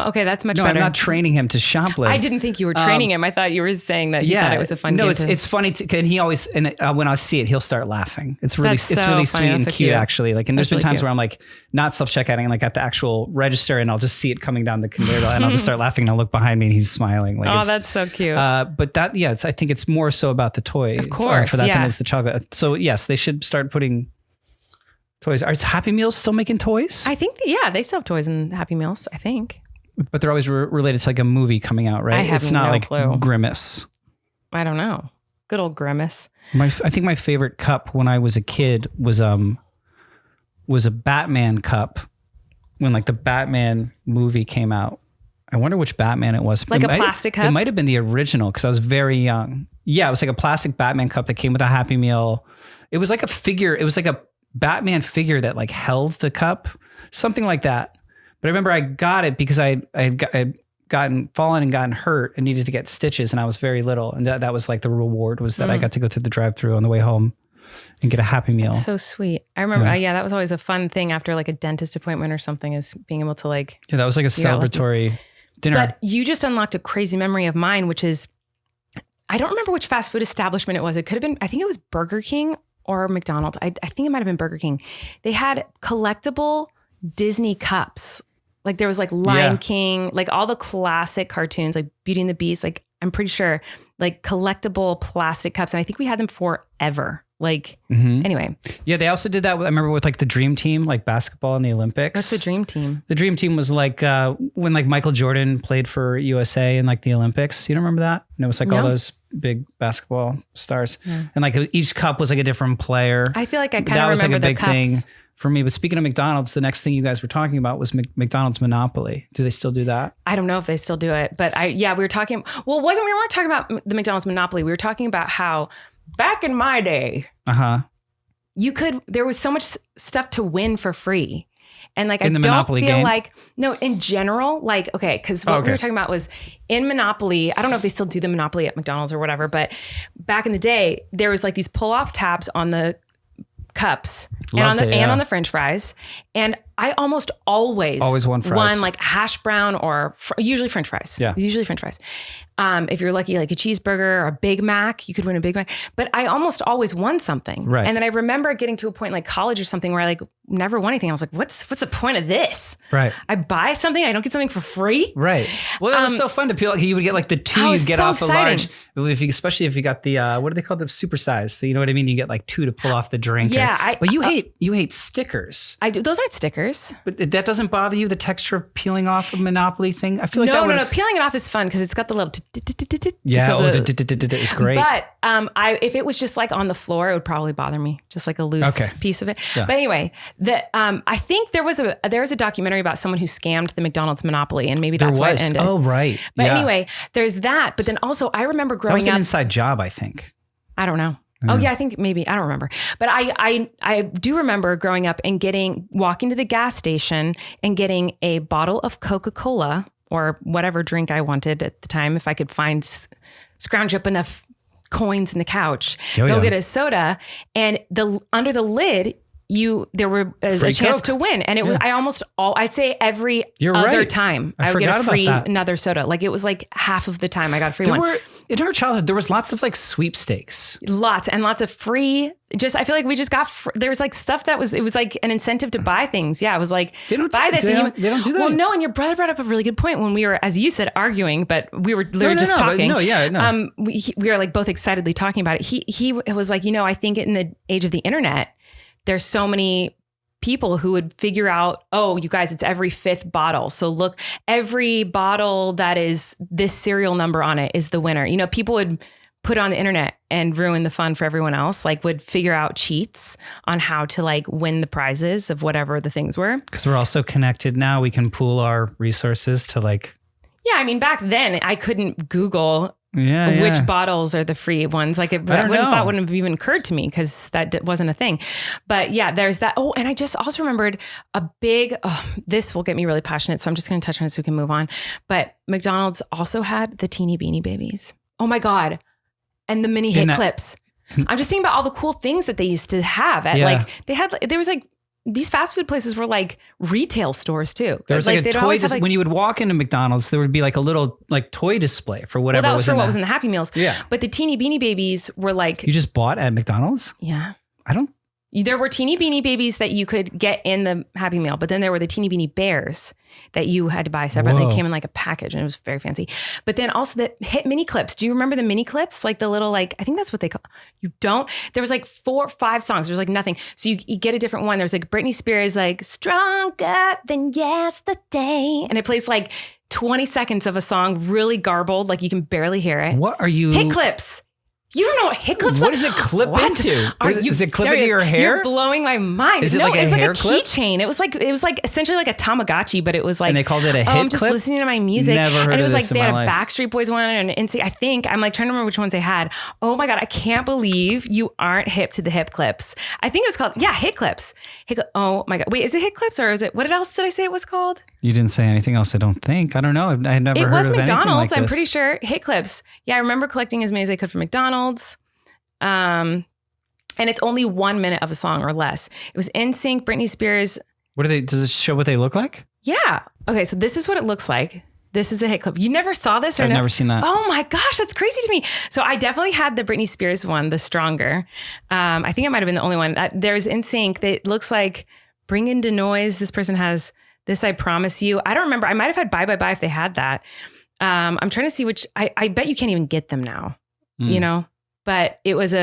Okay, that's much better. I'm not training him to shoplift. I didn't think you were training him. I thought you were saying that. Thought it was a fun game. No, it's funny. And he always when I see it, he'll start laughing. It's really funny. sweet and cute actually. Like, and there's been really times cute. where I'm like not self-checkouting, like at the actual register, and I'll just see it coming down the conveyor belt, and I'll just start laughing, and I'll look behind me, and he's smiling. Like, that's so cute. But that, I think it's more so about the toy, of course, for that than it's the chocolate. So yes, they should start putting toys. Are Happy Meals still making toys? I think, they sell toys in Happy Meals, I think. But they're always related to like a movie coming out, right? I have it's not no like clue. Grimace. I don't know. Good old Grimace. I think my favorite cup when I was a kid was a Batman cup when like the Batman movie came out. I wonder which Batman it was. Like a plastic cup? It might have been the original because I was very young. Yeah, it was like a plastic Batman cup that came with a Happy Meal. It was like a figure. It was like a Batman figure that like held the cup, something like that. But I remember I got it because I had fallen and gotten hurt and needed to get stitches, and I was very little. And that was like the reward was that I got to go through the drive-thru on the way home and get a Happy Meal. That's so sweet. I remember, that was always a fun thing after like a dentist appointment or something, is being able to like... Yeah, that was like a celebratory dinner. But you just unlocked a crazy memory of mine, which is, I don't remember which fast food establishment it was. It could have been, I think it was Burger King or McDonald's. I think it might have been Burger King. They had collectible Disney cups. Like there was like Lion King, like all the classic cartoons, like Beauty and the Beast. Like I'm pretty sure like collectible plastic cups. And I think we had them forever. Like, anyway. Yeah, they also did that. I remember with like the Dream Team, like basketball in the Olympics. What's the Dream Team? The Dream Team was like when like Michael Jordan played for USA in like the Olympics. You don't remember that? And it was like all those big basketball stars. Yeah. And like each cup was like a different player. I feel like I kind of remember like a the big cups. thing for me. But speaking of McDonald's, the next thing you guys were talking about was McDonald's Monopoly. Do they still do that? I don't know if they still do it, but we were talking, we weren't talking about the McDonald's Monopoly. We were talking about how back in my day, there was so much stuff to win for free. And like, I don't Monopoly feel game? like, no, in general, like, okay, because what we were talking about was in Monopoly, I don't know if they still do the Monopoly at McDonald's or whatever, but back in the day, there was like these pull-off tabs on the cups and on the French fries. And I almost always won fries. Won like hash brown or usually French fries. Yeah. Usually French fries. If you're lucky, like a cheeseburger or a Big Mac, you could win a Big Mac. But I almost always won something. Right. And then I remember getting to a point like college or something where I like never won anything. I was like, what's the point of this? Right. I buy something, I don't get something for free. Right. Well, it was so fun to peel. Like you would get like the two, you'd get so off exciting. a large, especially if you got the, what do they call the supersize? You know what I mean? You get like two to pull off the drink. Yeah. But you hate stickers. I do. Those aren't stickers. But that doesn't bother you, the texture of peeling off a Monopoly thing? I feel like No. Peeling it off is fun because it's got the little... Yeah, it's great. But if it was just like on the floor, it would probably bother me, just like a loose piece of it. Yeah. But anyway, I think there was a documentary about someone who scammed the McDonald's Monopoly, and maybe that's why it ended. Oh, right. But anyway, there's that. But then also, I remember growing up. That was an inside job, I think. I don't know. Oh yeah, I think maybe, I don't remember. But I do remember growing up and walking to the gas station and getting a bottle of Coca-Cola or whatever drink I wanted at the time. If I could scrounge up enough coins in the couch, get a soda, and under the lid, there were a chance to win. And it was, I'd say every other time I would get a free another soda. Like it was like half of the time I got a free one. In our childhood, there was lots of like sweepstakes. Lots of free. I feel like we just got, there was like stuff it was like an incentive to buy things. Yeah. It was like, buy this. They don't do that. Well, no. And your brother brought up a really good point when we were, as you said, arguing, but we were literally just talking. We were like both excitedly talking about it. He was like, I think in the age of the internet, there's so many people who would figure out, oh, you guys, it's every fifth bottle. So look, every bottle that is this serial number on it is the winner. People would put it on the internet and ruin the fun for everyone else, like would figure out cheats on how to like win the prizes of whatever the things were. Because we're all so connected now, we can pool our resources to like... Yeah, I mean, back then I couldn't Google which bottles are the free ones. Like wouldn't have even occurred to me because that wasn't a thing. But yeah, there's that. Oh, and I just also remembered this will get me really passionate. So I'm just going to touch on it so we can move on. But McDonald's also had the teeny beanie babies. Oh my God. And the mini hit clips. I'm just thinking about all the cool things that they used to have at there was like, these fast food places were like retail stores too. There was like a toy, when you would walk into McDonald's, there would be like a little like toy display for whatever that was for what was in the Happy Meals. Yeah. But the teeny beanie babies were like. You just bought at McDonald's? Yeah. There were teeny beanie babies that you could get in the Happy Meal, but then there were the teeny beanie bears that you had to buy separately. They came in like a package and it was very fancy. But then also the hit mini clips. Do you remember the mini clips? Like the little, like, I think that's what they call, you don't? There was like 4 or 5 songs. There was like nothing. So you get a different one. There's like Britney Spears, like Stronger Than Yesterday. And it plays like 20 seconds of a song, really garbled. Like you can barely hear it. What are you? Hit clips. You don't know what hit clips are? What does it clip into? Is it clip into your hair? You're blowing my mind. Is it like a hair clip? Keychain. It was like essentially like a Tamagotchi, but it was like. And they called it a hit clip? I'm just listening to my music. Never heard and it was of like this they in had my a life. Backstreet Boys one and an NSYNC. I think I'm like trying to remember which ones they had. Oh my God, I can't believe you aren't hip to the hip clips. I think it was called hit clips. Oh my God, wait, is it hit clips or is it? What else did I say it was called? You didn't say anything else. I don't think. I don't know. I had never heard of anything like this. It was McDonald's. I'm pretty sure hit clips. Yeah, I remember collecting as many as I could from McDonald's. And it's only 1 minute of a song or less. It was NSYNC, Britney Spears. What are they? Does it show what they look like? Yeah. Okay. So this is what it looks like. This is the hit clip. You never saw this or I've never seen that. Oh my gosh. That's crazy to me. So I definitely had the Britney Spears one, the Stronger. I think it might've been the only one. There's NSYNC that looks like Bring Into Noise. This person has This I Promise You. I don't remember. I might've had Bye Bye Bye if they had that. I'm trying to see which, I bet you can't even get them now, you know? But it was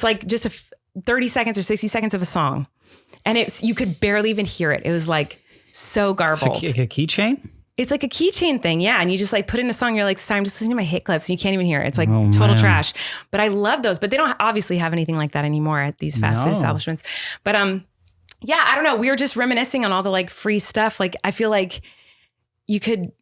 like just 30 seconds or 60 seconds of a song. And you could barely even hear it. It was like so garbled. It's like a keychain? It's like a keychain thing. Yeah. And you just like put in a song. You're like, sorry, I'm just listening to my hit clips. And you can't even hear it. It's like total trash. But I love those. But they don't obviously have anything like that anymore at these fast food establishments. But yeah, I don't know. We were just reminiscing on all the like free stuff. Like I feel like you could...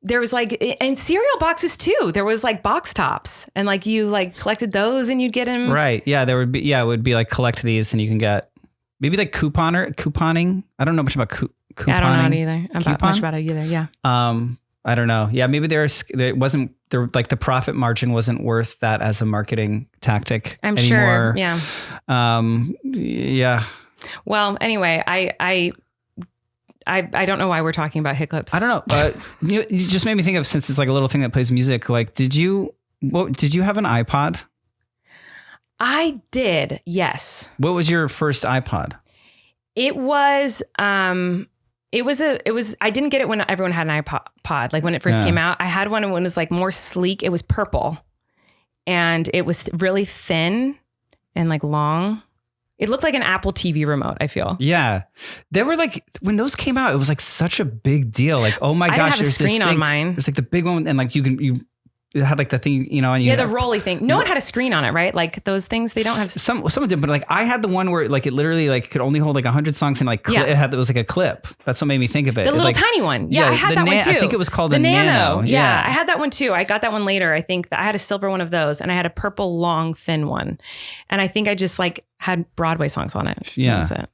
There was like, and cereal boxes too. There was like box tops and like you like collected those and you'd get them. Right. Yeah. There would be, it would be like collect these and you can get maybe like couponing. I don't know much about couponing. Yeah, I don't know much about it either. Yeah. I don't know. Yeah. Maybe there wasn't like the profit margin wasn't worth that as a marketing tactic. I'm anymore. sure. Yeah. Yeah. Well, anyway, I don't know why we're talking about hit clips. I don't know. You just made me think of, since it's like a little thing that plays music, like, did you have an iPod? I did. Yes. What was your first iPod? It was, I didn't get it when everyone had an iPod. Like when it first came out, I had one when it was like more sleek. It was purple and it was really thin and like long. It looked like an Apple TV remote, I feel. Yeah. They were like, when those came out, it was like such a big deal. Like, oh my gosh, I didn't have a screen on mine. There's like the big one and like it had like the thing, you know, and you the rolly thing. No one had a screen on it, right? Like those things, they don't have. Some did, but like I had the one where like it literally like could only hold like 100 songs and like it was like a clip. That's what made me think of it. The little tiny one. Yeah, I had that one too. I think it was called the Nano. Yeah, I had that one too. I got that one later. I think that I had a silver one of those and I had a purple long thin one. And I think I just like had Broadway songs on it. Yeah. That's it.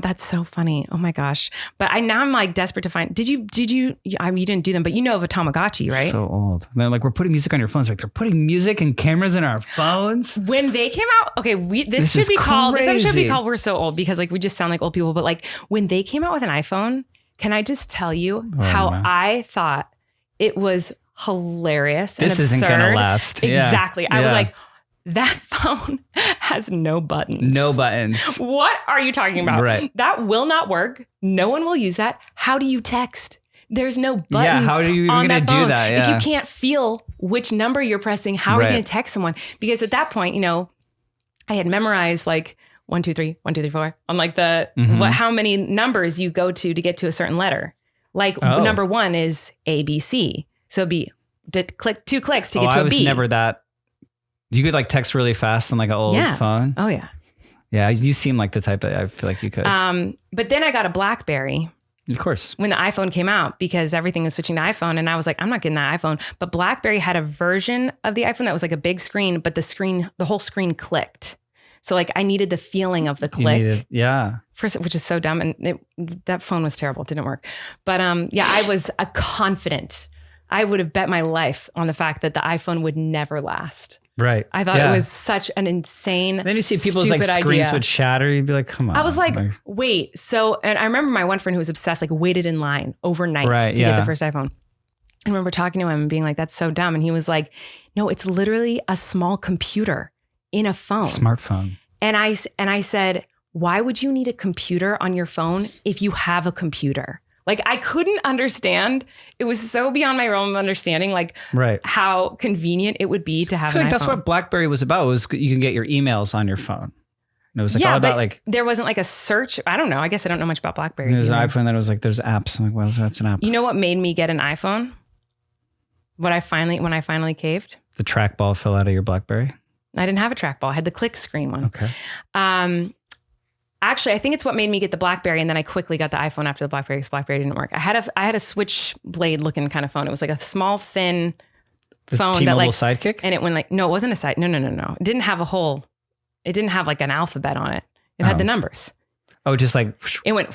That's so funny. Oh my gosh. But now I'm like desperate to find, you didn't do them, but you know of a Tamagotchi, right? So old. And they're like, we're putting music on your phones. Like they're putting music and cameras in our phones. When they came out, okay, this should be called We're So Old because like we just sound like old people. But like when they came out with an iPhone, can I just tell you how I thought it was hilarious and absurd. This isn't gonna last. Exactly. I was like, that phone has no buttons. No buttons. What are you talking about? Right. That will not work. No one will use that. How do you text? There's no buttons. Yeah, how are you even going to do that? Yeah. If you can't feel which number you're pressing, how are you going to text someone? Because at that point, you know, I had memorized like 1, 2, 3, 1, 2, 3, 4 on like the how many numbers you go to get to a certain letter. Like number 1 is A, B, C. So it'd be click 2 clicks to get to a B. I was never that. You could like text really fast on like an old phone. Oh yeah. Yeah. You seem like the type that I feel like you could. But then I got a BlackBerry Of course. When the iPhone came out, because everything was switching to iPhone. And I was like, I'm not getting that iPhone. But BlackBerry had a version of the iPhone that was like a big screen, but the whole screen clicked. So like I needed the feeling of the click. Which is so dumb. And that phone was terrible. It didn't work. But I was confident. I would have bet my life on the fact that the iPhone would never last. Right. I thought it was such an insane, then you see people's like screens idea. would shatter. You'd be like, come on. I was like, wait. So, and I remember my one friend who was obsessed, like waited in line overnight to get the first iPhone. I remember talking to him and being like, that's so dumb. And he was like, no, it's literally a small computer in a phone. Smartphone. And I said, why would you need a computer on your phone if you have a computer? Like I couldn't understand. It was so beyond my realm of understanding, like how convenient it would be to have. I feel like that's what BlackBerry was about. Was you can get your emails on your phone. And it was like all about like there wasn't like a search. I don't know. I guess I don't know much about BlackBerry. There's an iPhone that was like there's apps. I'm like, well, that's an app. You know what made me get an iPhone? When I finally caved. The trackball fell out of your BlackBerry. I didn't have a trackball. I had the click screen one. Okay. Actually, I think it's what made me get the BlackBerry, and then I quickly got the iPhone after the BlackBerry because BlackBerry didn't work. I had a switchblade looking kind of phone. It was like a small, thin phone T-Mobile that like Sidekick. And it went like no, it wasn't a side. No. It didn't have a whole. It didn't have like an alphabet on it. It had the numbers. Oh, just like it went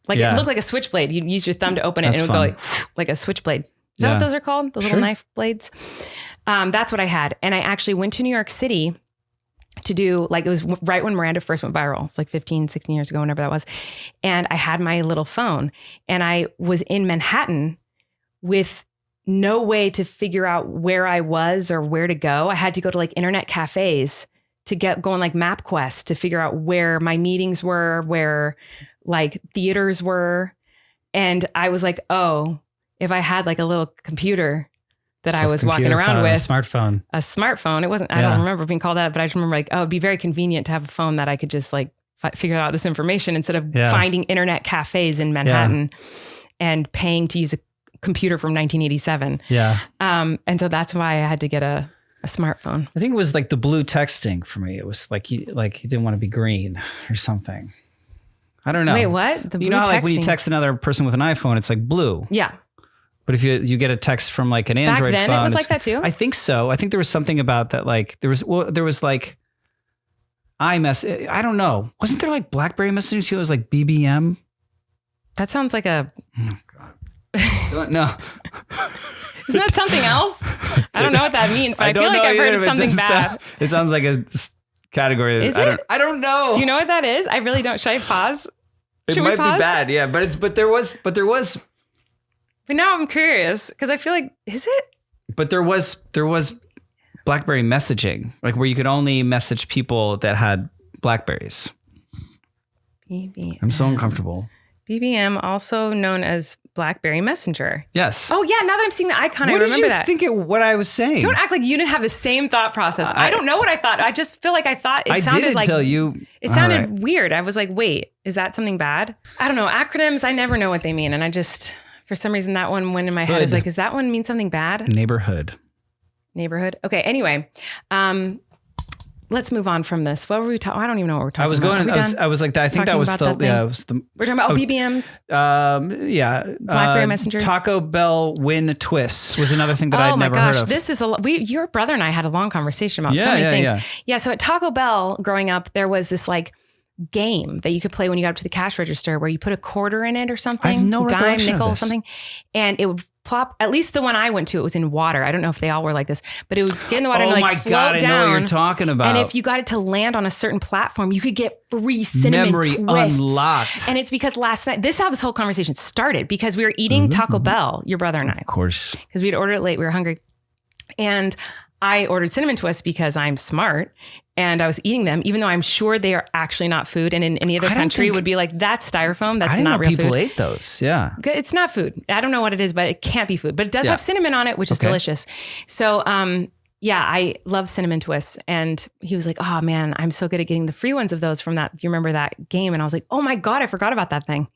like it looked like a switchblade. You'd use your thumb to open it, and it would go like a switchblade. Is that what those are called? The little knife blades. That's what I had, and I actually went to New York City to do, like, it was right when Miranda first went viral. It's like 15, 16 years ago, whenever that was. And I had my little phone and I was in Manhattan with no way to figure out where I was or where to go. I had to go to like internet cafes to go on like MapQuest to figure out where my meetings were, where like theaters were. And I was like, oh, if I had like a little computer that I was walking around with. A smartphone. It wasn't, I don't remember being called that, but I just remember like, oh, it'd be very convenient to have a phone that I could just like figure out this information instead of finding internet cafes in Manhattan and paying to use a computer from 1987. Yeah. And so that's why I had to get a smartphone. I think it was like the blue texting for me. It was like you didn't want to be green or something. I don't know. Wait, what? You know how like when you text another person with an iPhone, it's like blue. Yeah. But if you get a text from like an Android phone, it was like that too. I think so. I think there was something about that. Like there was like iMessage. I don't know. Wasn't there like BlackBerry messaging too? It was like BBM. That sounds like a. Oh God. No. Isn't that something else? I don't know what that means, but I feel like I've heard it's something bad. It sounds like a category. Is it? I don't know. Do you know what that is? I really don't. Should I pause? It might be bad. Yeah, but there was. But now I'm curious because I feel like, is it? But there was BlackBerry messaging, like where you could only message people that had BlackBerries. BBM. I'm so uncomfortable. BBM, also known as BlackBerry Messenger. Yes. Oh yeah, now that I'm seeing the icon, I remember that. What did you think what I was saying? Don't act like you didn't have the same thought process. I don't know what I thought. I just feel like I thought it sounded like... tell you. It sounded weird. I was like, wait, is that something bad? I don't know. Acronyms, I never know what they mean. And I just... For some reason, that one went in my head. I was like, does that one mean something bad? Neighborhood. Okay. Anyway, let's move on from this. What were we talking? I don't even know what we're talking about. I was like, I think that was still, it was the. We're talking about BBMs. BlackBerry Messenger. Taco Bell win twists was another thing that I'd never heard of. This is your brother and I had a long conversation about so many things. Yeah. So at Taco Bell growing up, there was this like game that you could play when you got up to the cash register where you put a quarter in it or something. I have no dime, recollection nickel, of this. something. And it would plop, at least the one I went to, it was in water. I don't know if they all were like this, but it would get in the water and like float down. I know what you're talking about. And if you got it to land on a certain platform, you could get free cinnamon Memory twists. unlocked. And it's because last night, this is how this whole conversation started, because we were eating Taco Bell, your brother and I. Of course. Because we'd ordered it late, we were hungry. And I ordered cinnamon twists because I'm smart. And I was eating them, even though I'm sure they are actually not food. And in any other country would be like, that's styrofoam. That's not real food. People ate those. Yeah. It's not food. I don't know what it is, but it can't be food. But it does have cinnamon on it, which is delicious. So, I love cinnamon twists. And he was like, oh man, I'm so good at getting the free ones of those from that. You remember that game? And I was like, oh my God, I forgot about that thing.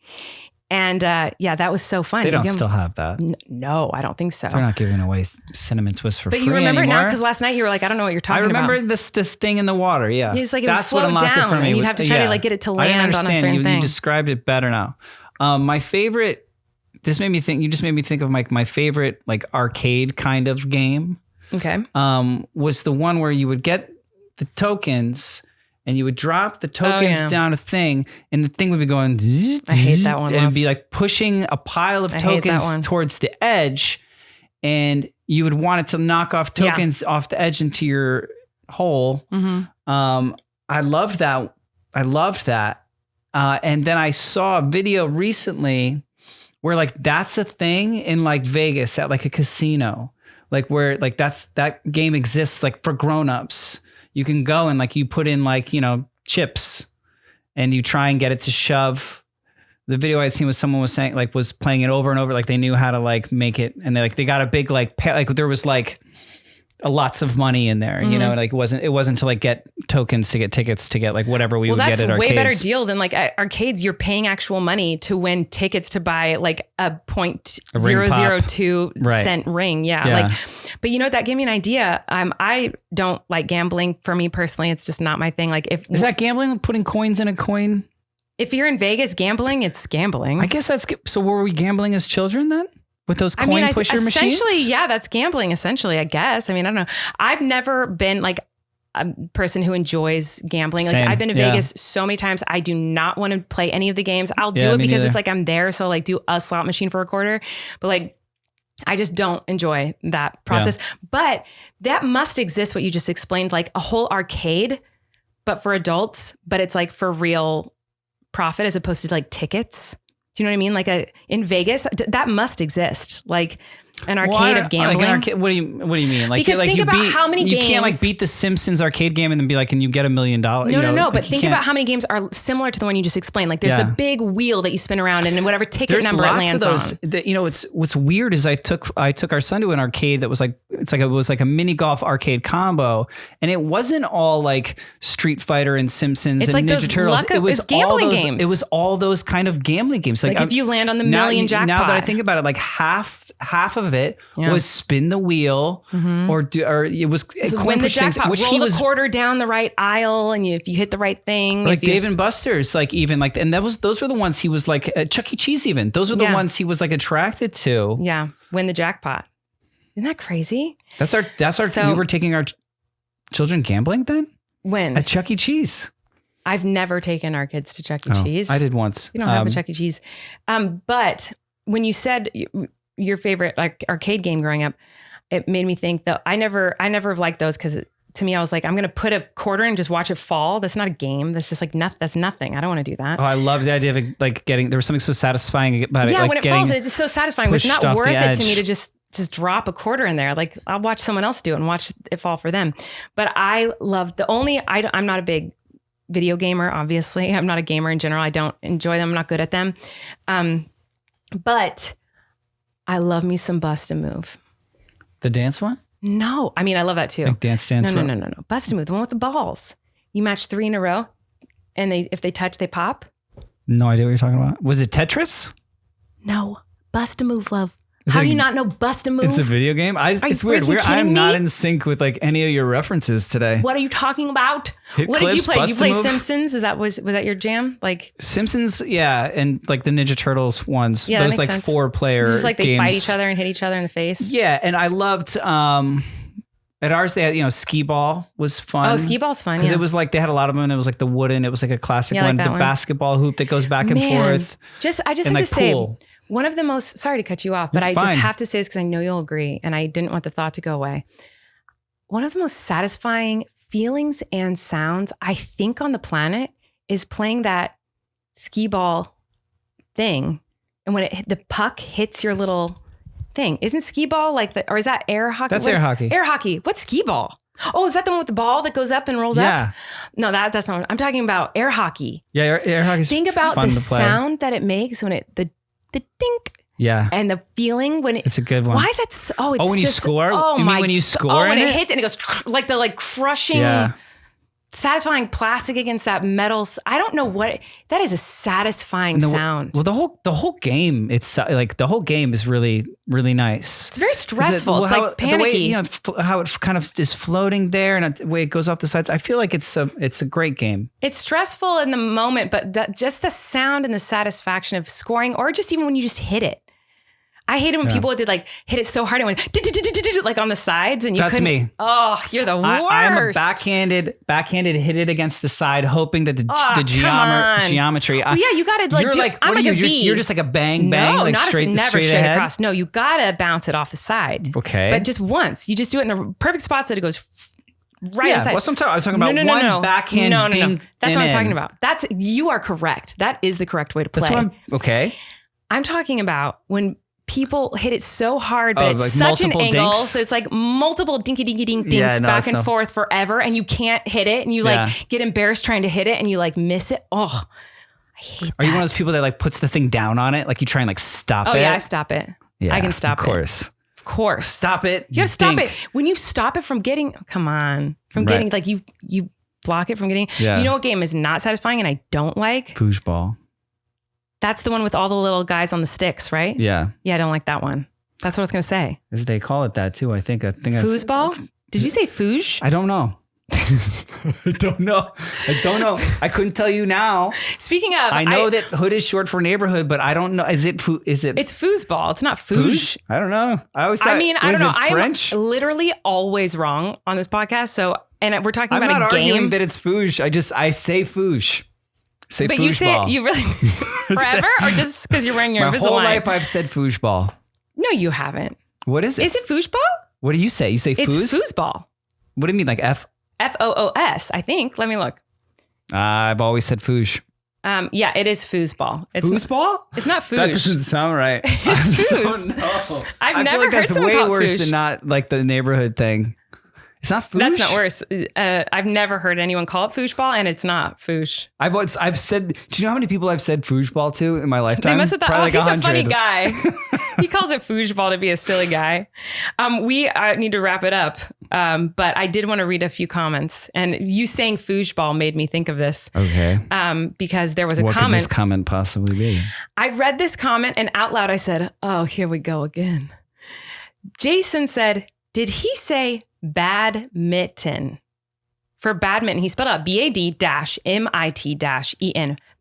And that was so fun. They don't still have that. No, I don't think so. They're not giving away cinnamon twists for free anymore. But you remember it now because last night you were like, I don't know what you're talking about. I remember this thing in the water. Yeah, it's like that's what unlocked it for me. And you'd have to try to like get it to land on a certain thing. You described it better now. My favorite. This made me think. You just made me think of my favorite like arcade kind of game. Okay. Was the one where you would get the tokens and you would drop the tokens down a thing, and the thing would be going. I hate that one. And it'd be like pushing a pile of tokens towards the edge, and you would want it to knock off tokens off the edge into your hole. Mm-hmm. I loved that. And then I saw a video recently where like that's a thing in like Vegas at like a casino, like where like that game exists like for grownups. You can go and like you put in like, chips and you try and get it to shove. The video I'd seen was someone was saying like was playing it over and over, like they knew how to like make it, and they got a big like there was like lots of money in there, like it wasn't to like get tokens to get tickets to get like whatever we would get at arcades. That's way better deal than like at arcades. You're paying actual money to win tickets to buy like a 0.002 cent ring. Yeah. Like, but that gave me an idea. I don't like gambling. For me personally, it's just not my thing. Like is that gambling? Putting coins in a coin? If you're in Vegas gambling, it's gambling. I guess so. Were we gambling as children then? With those coin pusher machines? Essentially, yeah, that's gambling, essentially, I guess. I mean, I don't know. I've never been like a person who enjoys gambling. Like I've been to Vegas so many times. I do not want to play any of the games. I'll do it because it's like I'm there. So like do a slot machine for a quarter. But like, I just don't enjoy that process. Yeah. But that must exist, what you just explained, like a whole arcade, but for adults, but it's like for real profit as opposed to like tickets. Do you know what I mean? Like in Vegas, that must exist. Like an arcade of gambling. Like an arcade, what do you mean? Like, because think about how many games. You can't like beat the Simpsons arcade game and then be like, and you get $1 million. No. But think about how many games are similar to the one you just explained. Like there's the big wheel that you spin around and whatever ticket number it lands on. What's weird is I took our son to an arcade that was like, it was like a mini golf arcade combo. And it wasn't all like Street Fighter and Simpsons and like Ninja Turtles. It was gambling games. It was all those kind of gambling games. Like if you land on the million jackpot. Now that I think about it, like half of it was spin the wheel or it was win the jackpot, which roll the quarter down the right aisle, and if you hit the right thing, like Dave and Buster's, like even like, and those were the ones he was like Chuck E. Cheese. Even those were the ones he was like attracted to. Yeah, win the jackpot. Isn't that crazy? That's our. So, we were taking our children gambling then. When at Chuck E. Cheese. I've never taken our kids to Chuck E. Cheese. I did once. We don't have a Chuck E. Cheese, but when you said your favorite like arcade game growing up, it made me think that I never liked those because to me I was like, I'm gonna put a quarter and just watch it fall. That's not a game. That's just like that's nothing. I don't want to do that. Oh, I love the idea of like there was something so satisfying about it. Yeah, like when it falls, it's so satisfying. It's not worth it to me to just drop a quarter in there. Like I'll watch someone else do it and watch it fall for them. But I love I'm not a big video gamer. Obviously, I'm not a gamer in general. I don't enjoy them. I'm not good at them. But I love me some Bust a Move. The dance one? No. I mean, I love that too. Like dance. No. Bust a Move, the one with the balls. You match 3 in a row and if they touch, they pop. No idea what you're talking about. Was it Tetris? No. Bust a Move, love. How do you not know Bust a Move? It's a video game? It's weird. I'm not in sync with like any of your references today. What are you talking about? What did you play? Did you play Simpsons? Was that your jam? Like Simpsons, yeah, and like the Ninja Turtles ones. Yeah, those like sense. 4-player games. Just like they fight each other and hit each other in the face. Yeah, and I loved at ours they had, skee ball was fun. Oh, skee ball's fun. Because it was like they had a lot of them and it was like the wooden, it was like a classic one. The basketball hoop that goes back and forth. I just have to say one of the most, sorry to cut you off, but I just have to say this because I know you'll agree and I didn't want the thought to go away. One of the most satisfying feelings and sounds I think on the planet is playing that skee ball thing. And when the puck hits your little thing, isn't skee ball or is that air hockey? That's air hockey. Air hockey. What's skee ball? Oh, is that the one with the ball that goes up and rolls up? No, that's not what I'm talking about. Air hockey. Yeah, air hockey. Think about the sound that it makes when the dink. Yeah. And the feeling when it's a good one. Why is that so, it's when just, you score? Oh you my. Mean when you score when it hits and it goes like the crushing. Yeah. satisfying plastic against that metal. I don't know that is a satisfying sound. Well, the whole game, it's like the whole game is really, really nice. It's very stressful. It's like panicky. The way, how it kind of is floating there and the way it goes off the sides. I feel like it's a great game. It's stressful in the moment, but just the sound and the satisfaction of scoring, or just even when you just hit it. I hate it when people did like hit it so hard and went like on the sides and you couldn't. That's me. Oh, you're the worst. I'm a backhanded hit it against the side, hoping that the geometry. Well, yeah, you got to like. I'm like a V. You're just like a bang, like never straight ahead across. No, you got to bounce it off the side. Okay, but just once. You just do it in the perfect spots that it goes right inside. What's I'm talking about? One backhand. No. That's what I'm talking about. You are correct. That is the correct way to play. Okay. I'm talking about when people hit it so hard, but it's like such an angle. So it's like multiple dinky ding dinks back and forth forever. And you can't hit it. And you get embarrassed trying to hit it and you like miss it. Oh, I hate that. Are you one of those people that like puts the thing down on it? Like you try and like stop it? Oh yeah, I stop it. Yeah, I can stop it. Of course. Stop it. You gotta stop it. When you stop it from getting, getting like you block it from getting, you know what game is not satisfying and I don't like? Foosball. That's the one with all the little guys on the sticks, right? Yeah. Yeah, I don't like that one. That's what I was going to say. They call it that too, I think. Foosball? Did you say foosh? I don't know. I don't know. I couldn't tell you now. Speaking of... I know that hood is short for neighborhood, but I don't know. Is it... It's foosball. It's not foosh. I don't know. I always thought... I don't know. French? I'm literally always wrong on this podcast. So, and we're talking about a game. I'm not arguing that it's foosh. I say foosh. But you say it, you really forever, or just because you're wearing your Invisalign? My whole life I've said foosball. No, you haven't. What is it? Is it foosball? What do you say? You say foos? It's foosball. What do you mean, like Foos? I think. Let me look. I've always said foosh. Yeah, it is foosball. Foosball? It's not foosh. That doesn't sound right. It's foos. I've never heard someone call it way worse foosh. than not like the neighborhood thing. It's not foosh. That's not worse. I've never heard anyone call it foosball, and it's not foosh. I've said. Do you know how many people I've said foosball to in my lifetime? They must have thought, Probably he's 100. a funny guy. He calls it foosball to be a silly guy. We need to wrap it up, but I did want to read a few comments, and you saying foosball made me think of this. Okay. Because there was a comment. What could this comment possibly be? I read this comment, and out loud I said, "Oh, here we go again." Jason said, "Did he say badminton?" For badminton, he spelled out BAD-MIT-EN.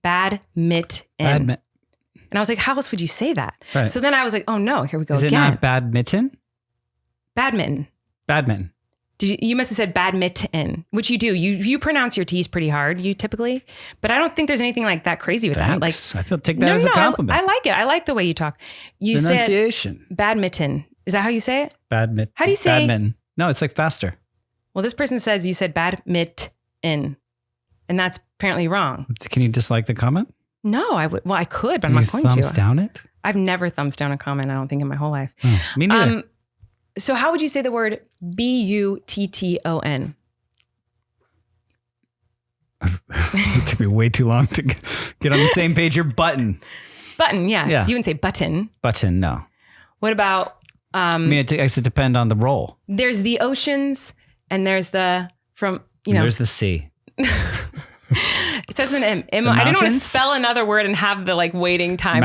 Badminton. And I was like, how else would you say that? Right. So then I was like, oh no, here we go again. Is it not badminton? Badminton. Badminton. You must have said badminton, which you do. You pronounce your T's pretty hard, you typically. But I don't think there's anything like that crazy with Thanks. that. Like, I take that as a compliment. I like it. I like the way you talk. You Pronunciation. Said badminton. Is that how you say it? Badminton. How do you say? Badminton. No, it's like faster. Well, this person says you said badminton, and that's apparently wrong. Can you dislike the comment? No, I would. Well, I could, but I'm not going to. Thumbs down it? I've never thumbs down a comment, I don't think, in my whole life. Oh, me neither. So how would you say the word button? It took me way too long to get on the same page. Your button. Button, yeah. You wouldn't say button. Button, no. What about... I mean, it has to depend on the role. There's the oceans, and there's the there's the sea. It says an M. I didn't want to spell another word and have the like waiting time.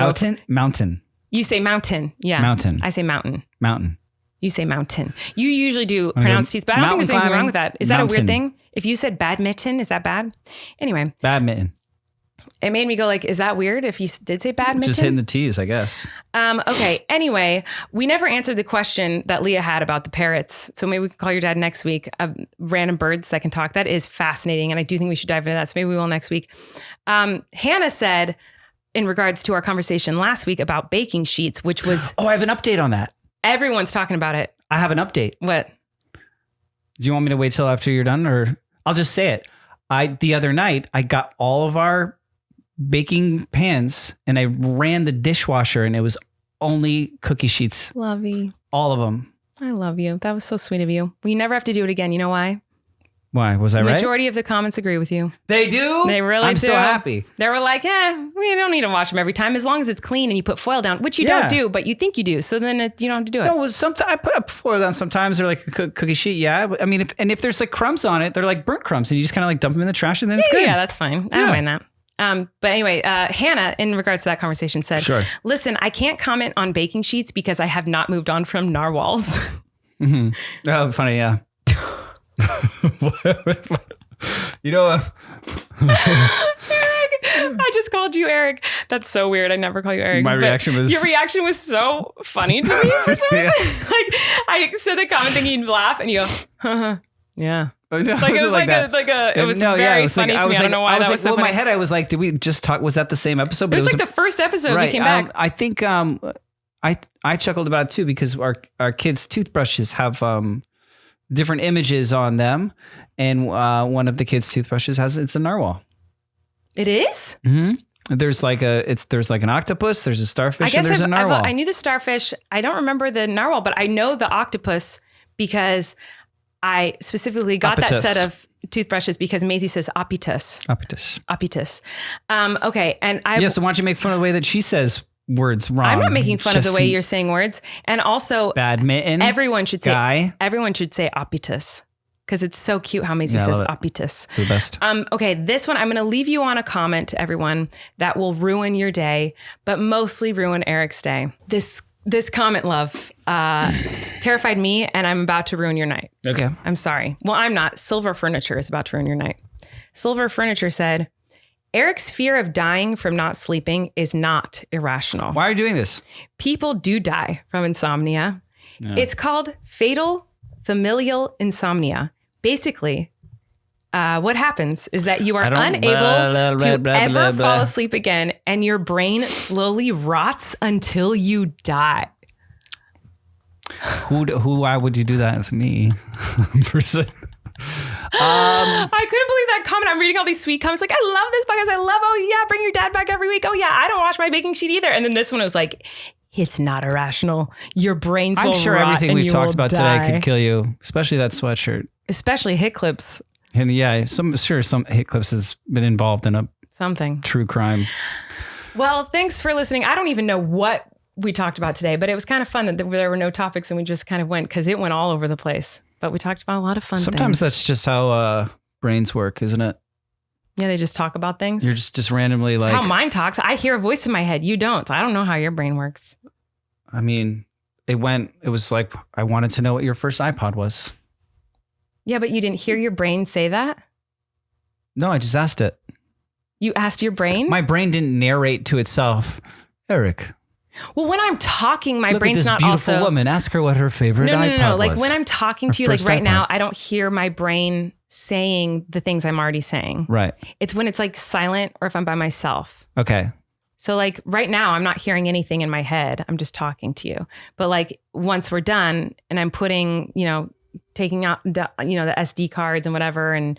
Mountain. You say mountain. Yeah. Mountain. I say mountain. Mountain. You say mountain. You usually do pronounce T's, but I don't think there's anything wrong with that. Is that a weird thing? If you said badminton, is that bad? Anyway. Badminton. It made me go like, is that weird if you did say badminton? Just hitting the T's, I guess. Okay. Anyway, we never answered the question that Leah had about the parrots. So maybe we can call your dad next week. Random birds that can talk. That is fascinating. And I do think we should dive into that. So maybe we will next week. Hannah said, in regards to our conversation last week about baking sheets, which was... Oh, I have an update on that. Everyone's talking about it. I have an update. What? Do you want me to wait till after you're done, or I'll just say it? The other night, I got all of our baking pans and I ran the dishwasher and it was only cookie sheets. Lovey. All of them. I love you. That was so sweet of you. We never have to do it again. You know why? Why? Was I right? Majority of the comments agree with you. They do? They really do. I'm so happy. They were like, we don't need to wash them every time as long as it's clean and you put foil down, which you don't do, but you think you do. So then you don't have to do it. No, sometimes I put foil down sometimes. They're like a cookie sheet. Yeah. I mean, if there's like crumbs on it, they're like burnt crumbs and you just kind of like dump them in the trash and then it's good. Yeah, that's fine. I don't mind that. But anyway, Hannah, in regards to that conversation, said, listen, I can't comment on baking sheets because I have not moved on from narwhals. Mm-hmm. Oh, funny. Yeah. You know, Erik, I just called you Erik. That's so weird. I never call you Erik. Your reaction was so funny to me for some reason. Like I said the comment thinking you'd laugh and you go, yeah. No, like it was like a it was very funny to me. I don't know why that was so funny. In my head, I was like, did we just talk? Was that the same episode? But it was like the first episode we came back. I think I chuckled about it too because our kids' toothbrushes have different images on them. And one of the kids' toothbrushes it's a narwhal. It is? Mm-hmm. There's like an octopus, there's a starfish, and there's a narwhal. I knew the starfish. I don't remember the narwhal, but I know the octopus because I specifically got that set of toothbrushes because Maisie says opitus. Opitus. Okay. And so why don't you make fun of the way that she says words wrong? I'm not making fun of the way you're saying words. And also badminton. Everyone should say opitus. Because it's so cute how Maisie says opitus. It's the best. Okay, this one, I'm going to leave you on a comment to everyone that will ruin your day, but mostly ruin Erik's day. This comment, love, terrified me, and I'm about to ruin your night. Okay. I'm sorry. Well, I'm not. Silver Furniture is about to ruin your night. Silver Furniture said, Erik's fear of dying from not sleeping is not irrational. Why are you doing this? People do die from insomnia. Yeah. It's called fatal familial insomnia. Basically, what happens is that you are unable to ever fall asleep again and your brain slowly rots until you die. Why would you do that with me? Person. I couldn't believe that comment. I'm reading all these sweet comments like, I love this podcast. I love, bring your dad back every week. Oh yeah, I don't wash my baking sheet either. And then this one was like, it's not irrational. Your brains will rot. I'm sure everything we've talked about today could kill you, especially that sweatshirt. Especially Hit Clips. And yeah, some Hit Clips has been involved in a true crime. Well, thanks for listening. I don't even know what we talked about today, but it was kind of fun that there were no topics and we just kind of went because it went all over the place. But we talked about a lot of fun things. Sometimes that's just how brains work, isn't it? Yeah, they just talk about things. You're just randomly it's like... how mine talks. I hear a voice in my head. You don't. I don't know how your brain works. I mean, it was like, I wanted to know what your first iPod was. Yeah, but you didn't hear your brain say that? No, I just asked it. You asked your brain? My brain didn't narrate to itself. Erik. Well, when I'm talking, my brain's not also... Look at this beautiful woman. Ask her what her favorite iPod was. Like when I'm talking to you, like right now, I don't hear my brain saying the things I'm already saying. Right. It's when it's like silent or if I'm by myself. Okay. So like right now, I'm not hearing anything in my head. I'm just talking to you. But like once we're done and I'm putting, taking out, the SD cards and whatever and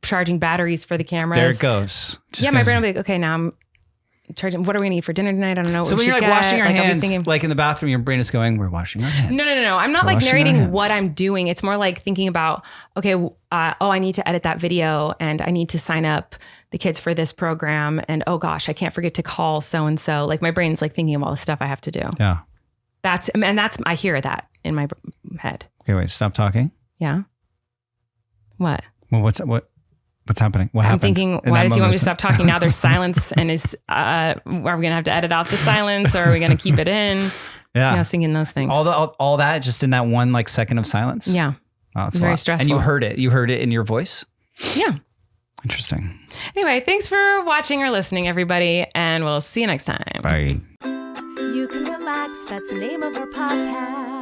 charging batteries for the cameras. There it goes. My brain will be like, okay, now I'm charging. What are we going to eat for dinner tonight? I don't know. So when you're like washing your hands, like in the bathroom, your brain is going, we're washing our hands. No. I'm not like narrating what I'm doing. It's more like thinking about, okay, I need to edit that video and I need to sign up the kids for this program. And oh gosh, I can't forget to call so-and-so. Like my brain's like thinking of all the stuff I have to do. Yeah. I hear that in my head. Okay, wait, stop talking. Yeah. What? Well, what's happening? What happened? I'm thinking, why does he want me to stop talking? Now there's silence and are we going to have to edit out the silence or are we going to keep it in? Yeah. I was thinking those things. All that just in that one like second of silence? Yeah. Oh, it's very stressful. And you heard it. You heard it in your voice? Yeah. Interesting. Anyway, thanks for watching or listening, everybody. And we'll see you next time. Bye. You can relax. That's the name of our podcast.